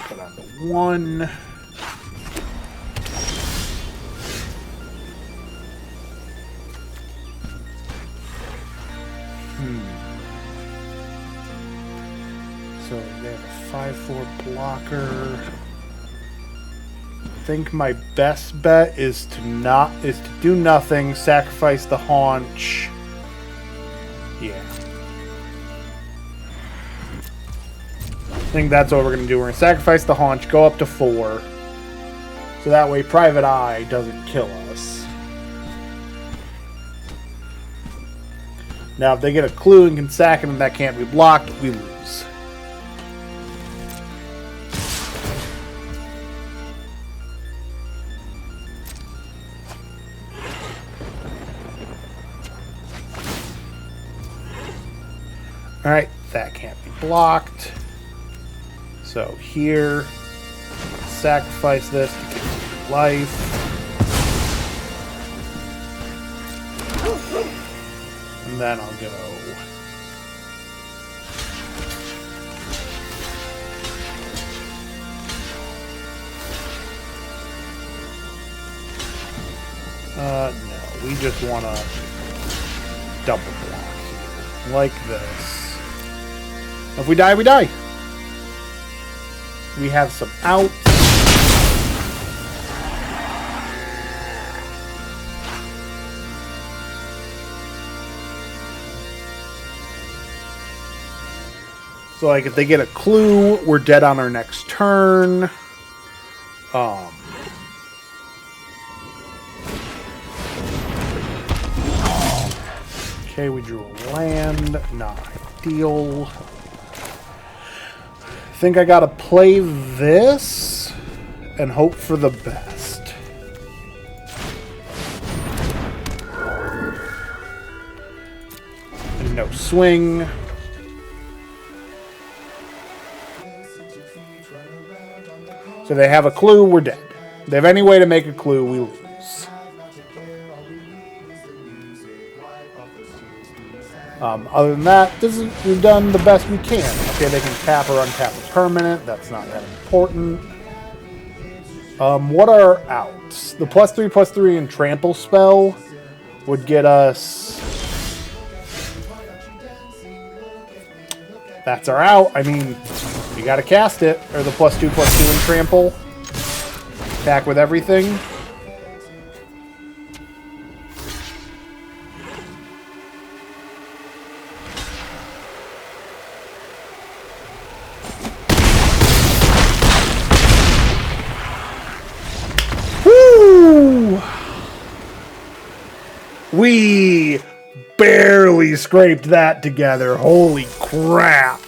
Put on the 1. So they have a 5/4 blocker. I think my best bet is to do nothing, sacrifice the Haunch. Yeah. I think that's what we're gonna do. We're gonna sacrifice the Haunch, go up to 4. So that way Private Eye doesn't kill us. Now if they get a clue and can sack him and that can't be blocked, we lose. Alright, that can't be blocked. So here, sacrifice this to get life. And then I'll go. No. we just want to double block here, like this. If we die, we die. We have some outs. So, like, if they get a clue, we're dead on our next turn. Okay, we drew a land. Not ideal. I think I gotta play this and hope for the best. And no swing. So they have a clue, we're dead. They have any way to make a clue, we lose. Other than that, we've done the best we can. Okay, they can tap or untap a permanent. That's not that important. What are outs? The +3/+3 and trample spell would get us... That's our out. I mean, we gotta cast it. Or the +2/+2 and trample. Attack with everything. Woo! We barely scraped that together. Holy crap.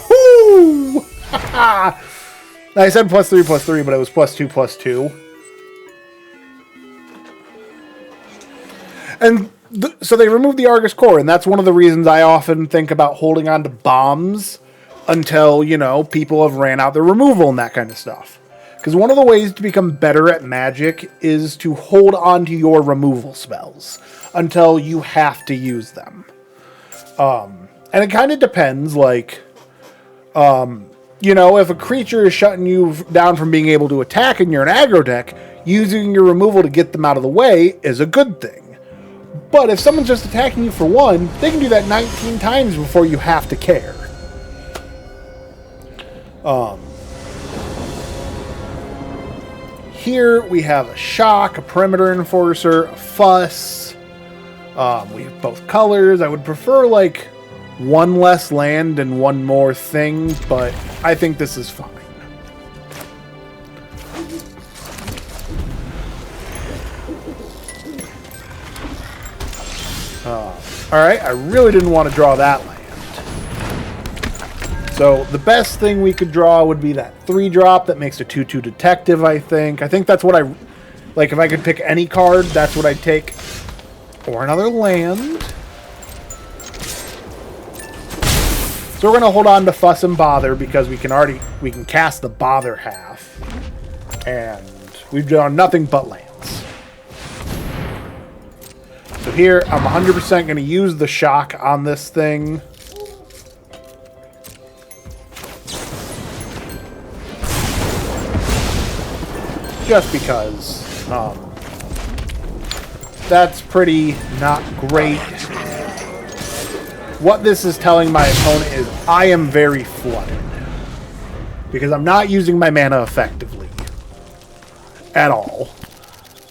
Woo! I said +3/+3, but it was +2/+2. And so they removed the Argus core, and that's one of the reasons I often think about holding on to bombs until, you know, people have ran out their removal and that kind of stuff. Because one of the ways to become better at Magic is to hold on to your removal spells until you have to use them. And it kind of depends, like... you know, if a creature is shutting you down from being able to attack and you're an aggro deck, using your removal to get them out of the way is a good thing. But if someone's just attacking you for one, they can do that 19 times before you have to care. Here we have a shock, a perimeter enforcer, a fuss. We have both colors. I would prefer, like, one less land and one more thing, but I think this is fine. Alright, I really didn't want to draw that land. So the best thing we could draw would be that 3-drop that makes a 2/2 detective, I think. I think that's what I... Like, if I could pick any card, that's what I'd take. Or another land. So we're going to hold on to Fuss and Bother because we can cast the Bother half. And we've done nothing but lands. So here, I'm 100% going to use the shock on this thing. Just because. That's pretty not great. What this is telling my opponent is I am very flooded. Because I'm not using my mana effectively. At all.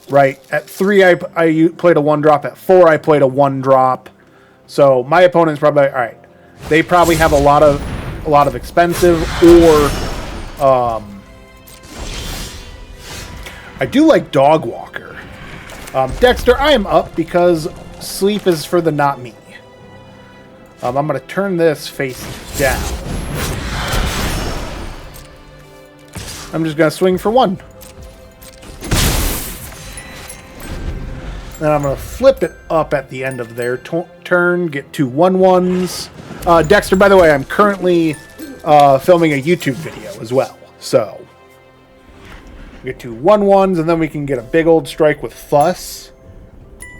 Right? At 3, I played a 1-drop. At 4, I played a 1-drop. So my opponent's probably like, alright. They probably have a lot of expensive or I do like Dog Walker. Dexter, I am up because sleep is for the not me. I'm going to turn this face down. I'm just going to swing for 1. Then I'm going to flip it up at the end of their turn, get 2 1/1s. Dexter, by the way, I'm currently filming a YouTube video as well. So, we get 2 1/1s, and then we can get a big old strike with Fuss.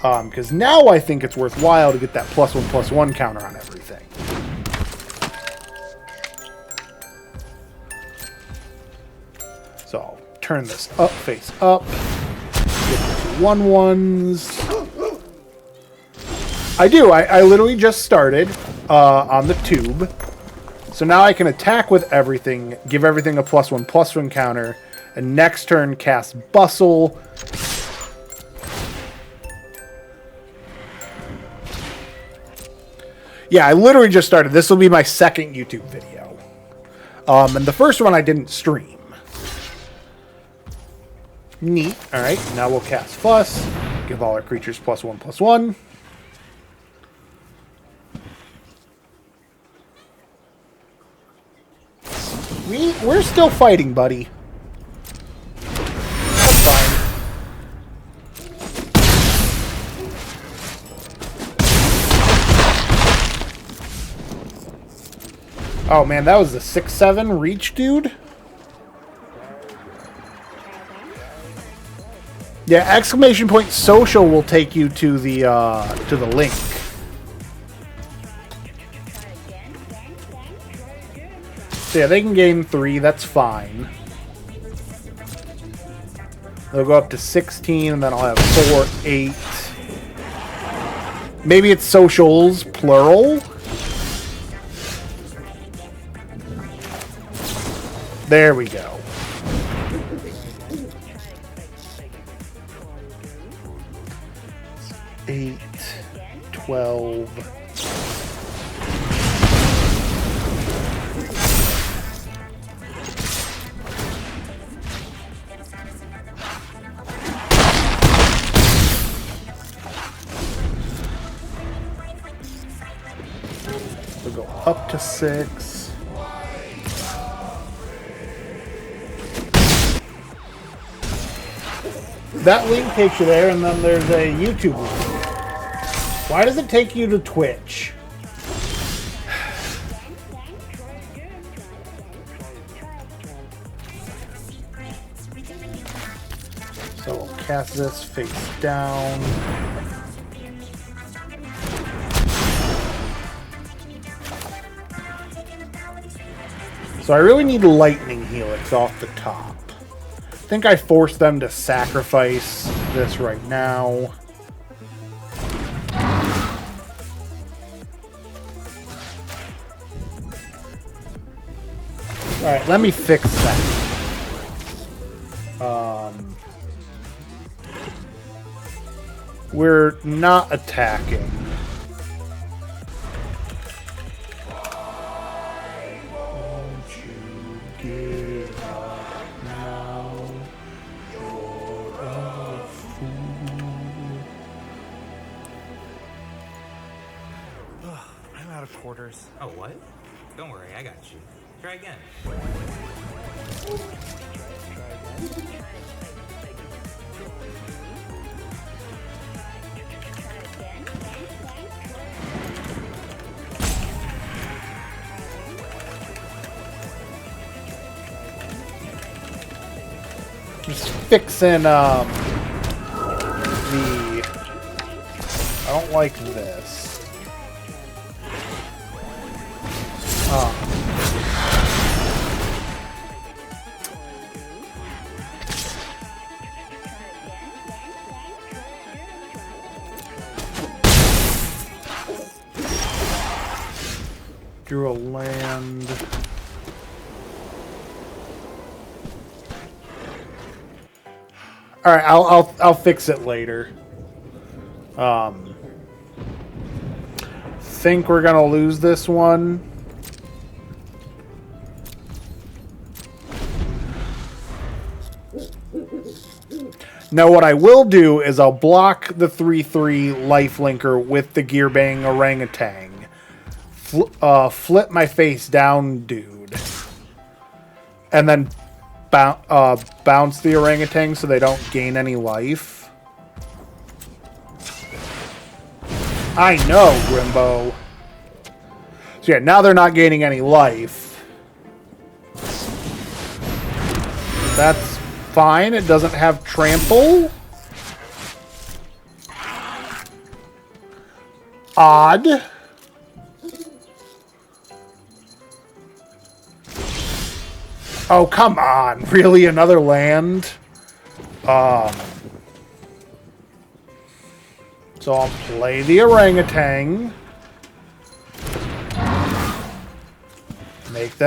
Because now I think it's worthwhile to get that +1/+1 counter on everything. So, I'll turn this up, face up. get the 2 1/1s. I do. I literally just started on the tube. So now I can attack with everything, give everything a +1/+1 counter, and next turn cast Bustle. Yeah, I literally just started. This will be my second YouTube video. And the first one I didn't stream. Neat. Alright, now we'll cast Fuss. Give all our creatures +1/+1. We're still fighting, buddy. That's fine. Oh man, that was the 6/7 reach, dude. Yeah, exclamation point social will take you to the link. So yeah, they can gain 3. That's fine. They'll go up to 16, and then I'll have 4, 8. Maybe it's socials plural. There we go. Eight, 12. We'll go up to 6. That link takes you there, and then there's a YouTube link. Why does it take you to Twitch? So we'll cast this face down. So I really need Lightning Helix off the top. I think I forced them to sacrifice this right now. Alright, let me fix that. We're not attacking. Quarters. Oh, what? Don't worry, I got you. Try again. Just fixing the. I don't like this. Drew a land. All right, I'll fix it later. Think we're gonna lose this one. Now what I will do is I'll block the 3/3 lifelinker with the Gearbang Orangutan. Flip my face down, dude. And then bounce the orangutan so they don't gain any life. I know, Grimbo. So yeah, now they're not gaining any life. That's fine. It doesn't have trample. Odd. Oh, come on. Really? Another land? So I'll play the orangutan. Make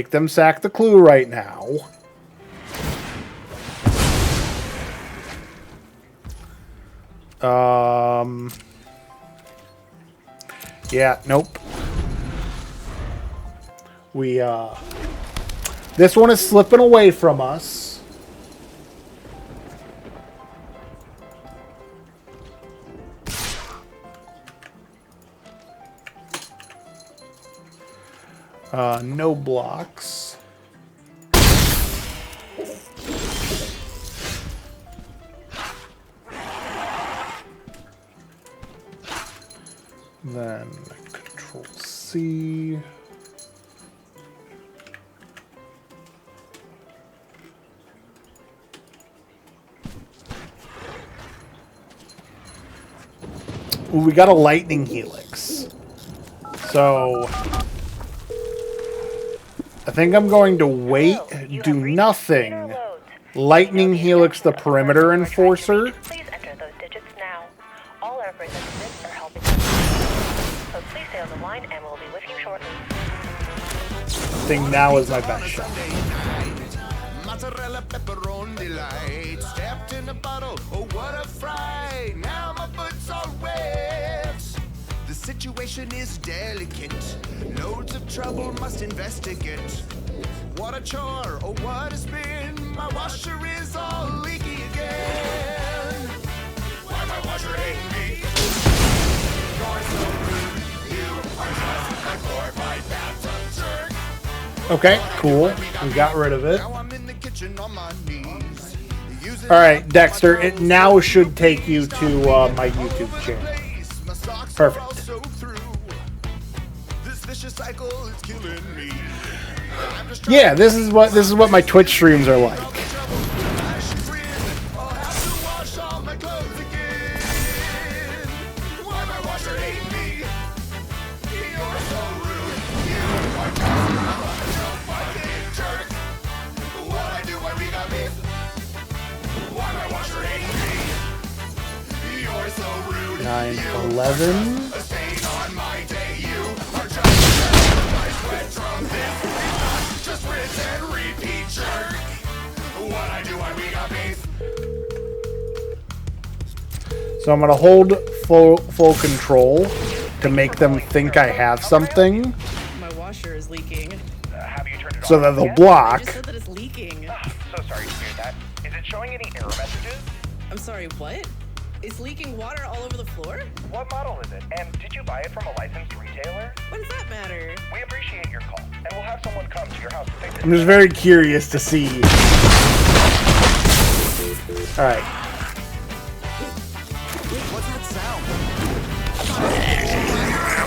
them sack the clue right now. Yeah, nope. This one is slipping away from us. No blocks. Then Control C. Ooh, we got a lightning helix. So I think I'm going to wait, do nothing. Lightning helix the perimeter enforcer. Please enter those digits now. All our representatives are helping us. So please stay on the line and we'll be with you shortly. I think now is my best shot. Mozzarella pepperoni delight. Stepped in a bottle, oh what a fright. Now my foot's all wet. The situation is delicate. Loads of trouble, must investigate. What a chore, oh what a spin. My washer is all leaky again. Why my washer hating me? You're so rude. You are just a glorified bathtub jerk. Okay, cool. We got rid of it. Now I'm in the kitchen on my knees. Using Alright, Dexter, it now should take you to my YouTube channel. Perfect. This vicious cycle is killing me. Yeah, this is what my Twitch streams are like. Nine, 11. So I'm gonna hold full control to make them think I have something, My washer is leaking. Have you turned it so on? that they'll I block. just said that it's leaking. So sorry to hear that. Is it showing any error messages? I'm sorry, what? It's leaking water all over the floor? What model is it? And did you buy it from a licensed retailer? What does that matter? We appreciate your call, and we'll have someone come to your house to fix it. I'm just very curious to see. All right. What's that sound?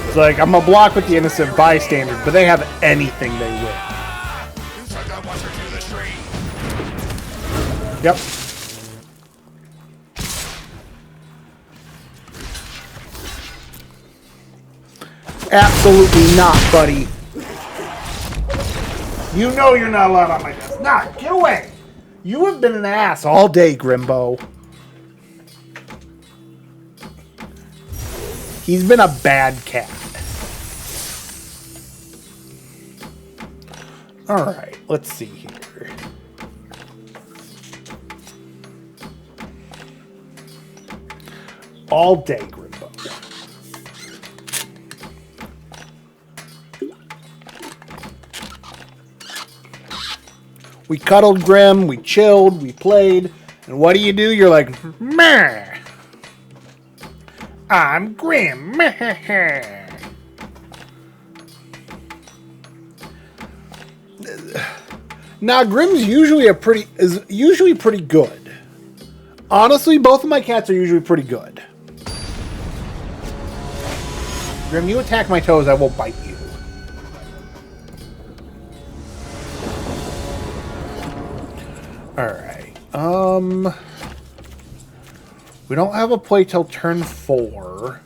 It's like I'm a block with the innocent bystander, but they have anything they win. Turn that washer to the street. Yep. Absolutely not, buddy. You know you're not allowed on my desk. Nah, get away. You have been an ass all day, Grimbo. He's been a bad cat. Alright, let's see here. All day, Grimbo. We cuddled Grim, we chilled, we played, and what do? You're like, meh. I'm Grim. Now, Grim's usually pretty good. Honestly, both of my cats are usually pretty good. Grim, you attack my toes, I will bite you. Alright. We don't have a play till turn 4.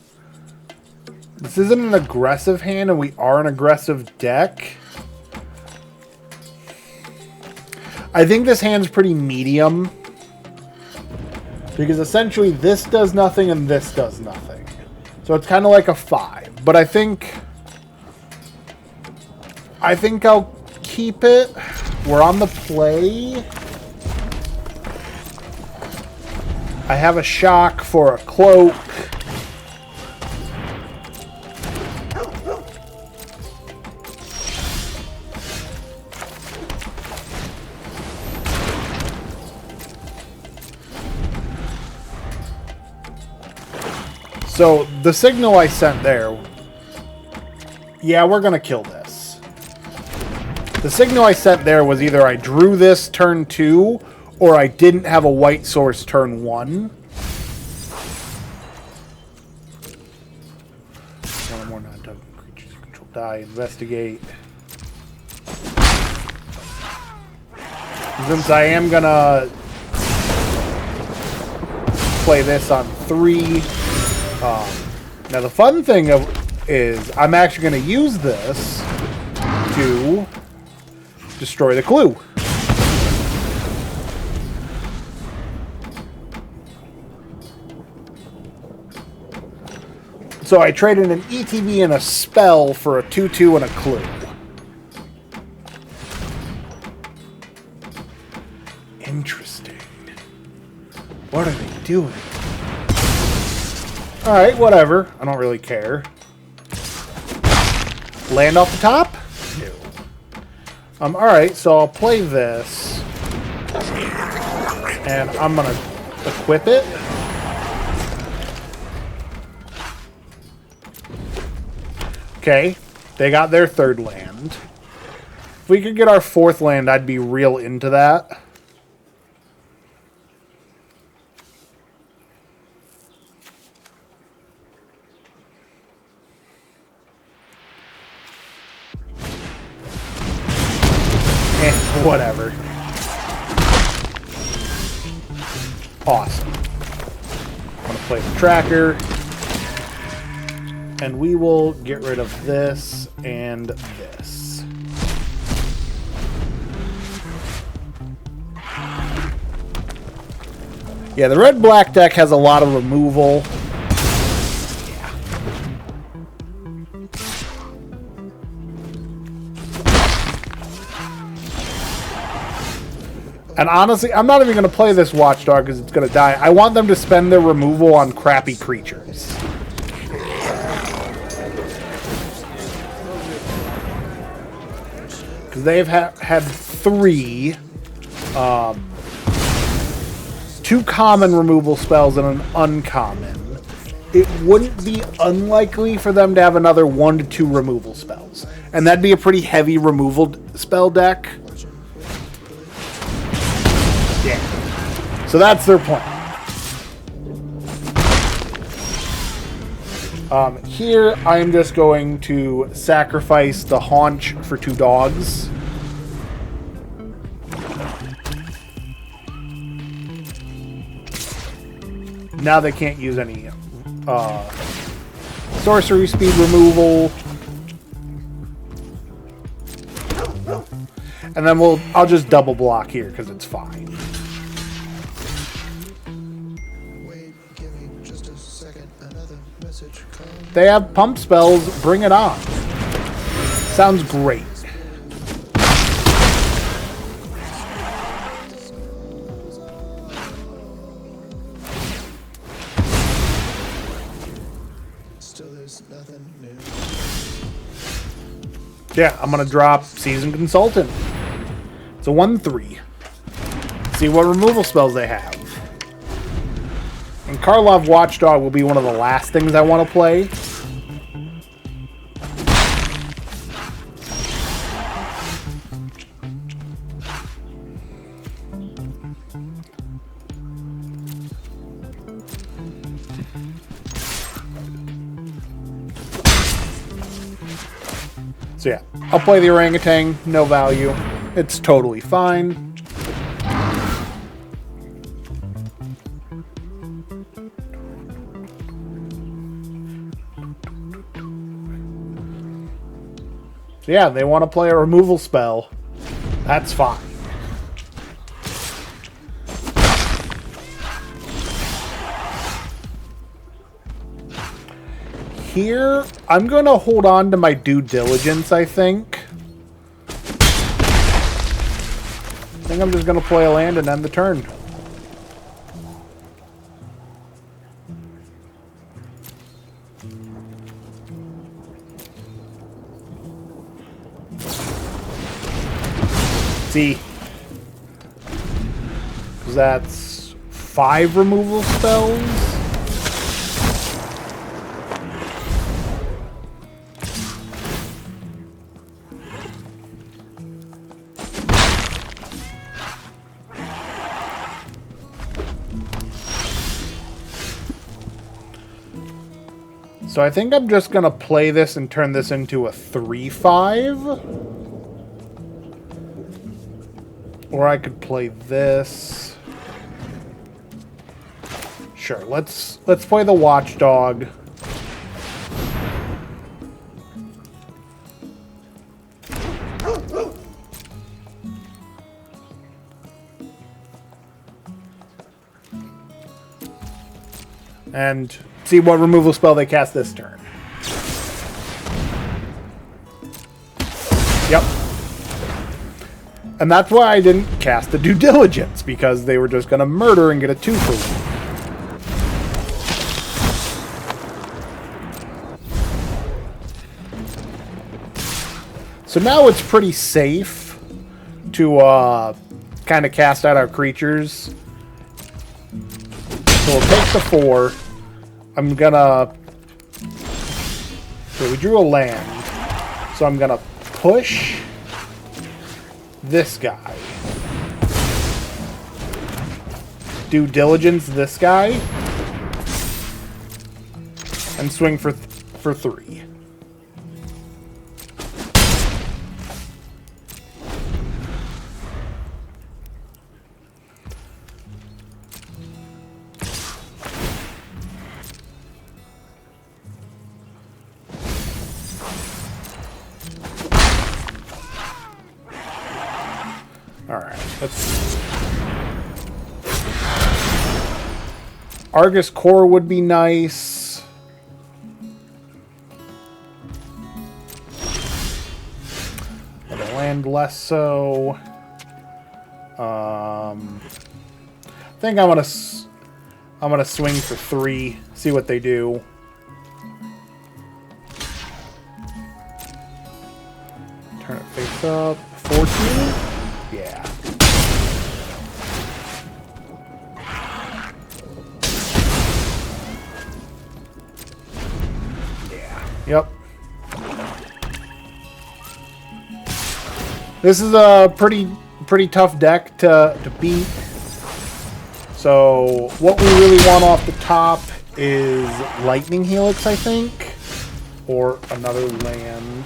This isn't an aggressive hand, and we are an aggressive deck. I think this hand's pretty medium. Because essentially this does nothing and this does nothing. So it's kind of like a 5. But I think I'll keep it. We're on the play. I have a shock for a cloak. So, the signal I sent there... Yeah, we're going to kill this. The signal I sent there was either I drew this turn 2, or I didn't have a white source turn 1. One more non-token creatures you control die. Investigate. Since I am going to play this on 3... now the fun thing is I'm actually going to use this to destroy the clue. So I traded an ETB and a spell for a 2/2 and a clue. Interesting. What are they doing? Alright, whatever. I don't really care. Land off the top? No. Alright, so I'll play this. And I'm gonna equip it. Okay, they got their 3rd land. If we could get our 4th land, I'd be real into that. Whatever. Awesome. I'm going to play the tracker. And we will get rid of this and this. Yeah, the red-black deck has a lot of removal. And honestly, I'm not even going to play this Watchdog because it's going to die. I want them to spend their removal on crappy creatures. Because they've had 3. 2 common removal spells and an uncommon. It wouldn't be unlikely for them to have another 1 to 2 removal spells. And that'd be a pretty heavy removal spell deck. Yeah. So that's their plan. Here, I'm just going to sacrifice the haunch for 2 dogs. Now they can't use any sorcery speed removal. And then I'll just double block here because it's fine. They have pump spells. Bring it on. Sounds great. Still, there's nothing new. Yeah, I'm going to drop Seasoned Consultant. It's a 1/3. See what removal spells they have. And Karlov Watchdog will be one of the last things I want to play. So yeah, I'll play the orangutan, no value. It's totally fine. So yeah, they want to play a removal spell. That's fine. here, I'm going to hold on to my due diligence, I think. I think I'm just going to play a land and end the turn. See, that's 5 removal spells. So I think I'm just going to play this and turn this into a 3/5. Or I could play this. Sure, let's play the Watchdog. And see what removal spell they cast this turn. Yep. And that's why I didn't cast the Due Diligence, because they were just going to murder and get a 2 for 1. So now it's pretty safe to kind of cast out our creatures. So we'll take the 4. I'm going to... So we drew a land. So I'm going to push this guy. Due Diligence this guy. And swing for 3. Argus Core would be nice. But a land less so. I think I'm gonna swing for 3. See what they do. Turn it face up. 14. Yeah. Yep. This is a pretty tough deck to beat. So what we really want off the top is Lightning Helix, I think, or another land.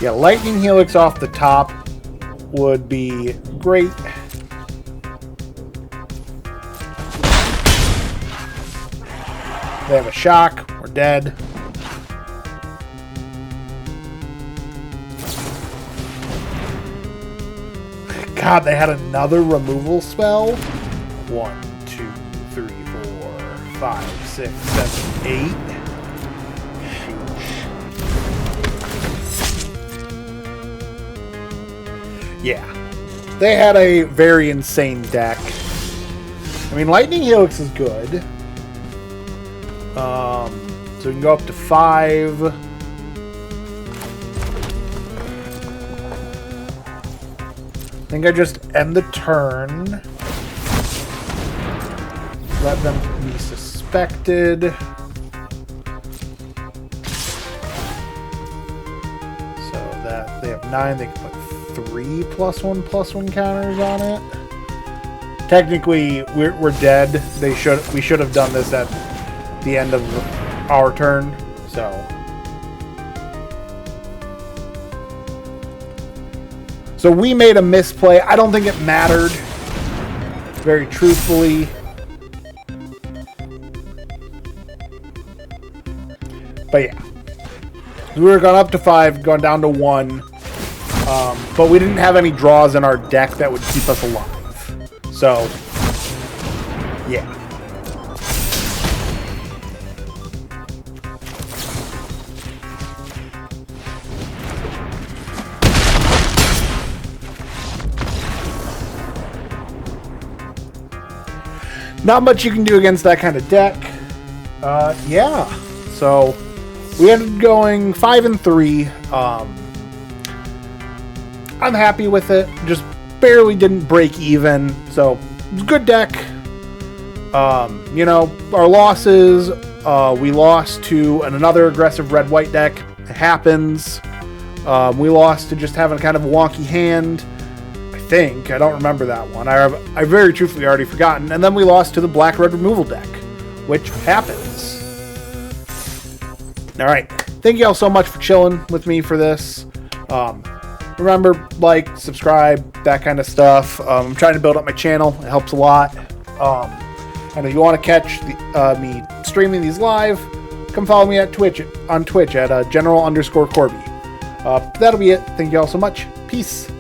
Yeah, Lightning Helix off the top would be great. They have a shock. We're dead. God, they had another removal spell. 1, 2, 3, 4, 5, 6, 7, 8. Yeah, they had a very insane deck. I mean, Lightning Helix is good. So we can go up to 5. I think I just end the turn. Let them be suspected. So that they have 9, they can put 3 +1/+1 counters on it. Technically, we're dead. We should have done this at the end of our turn. So we made a misplay. I don't think it mattered. Very truthfully. But yeah, we were going up to 5, going down to 1. But we didn't have any draws in our deck that would keep us alive. So, yeah. Not much you can do against that kind of deck. Yeah. So we ended up going 5-3. I'm happy with it. Just barely didn't break even. So it's a good deck. You know, our losses, we lost to another aggressive red-white deck. It happens. We lost to just having kind of a wonky hand. I don't remember that one. I very truthfully already forgotten. And then we lost to the black-red removal deck, which happens. All right. Thank you all so much for chilling with me for this. Remember, like, subscribe, that kind of stuff. I'm trying to build up my channel. It helps a lot. And if you want to catch me streaming these live, come follow me at Twitch at General_Corby. That'll be it. Thank you all so much. Peace.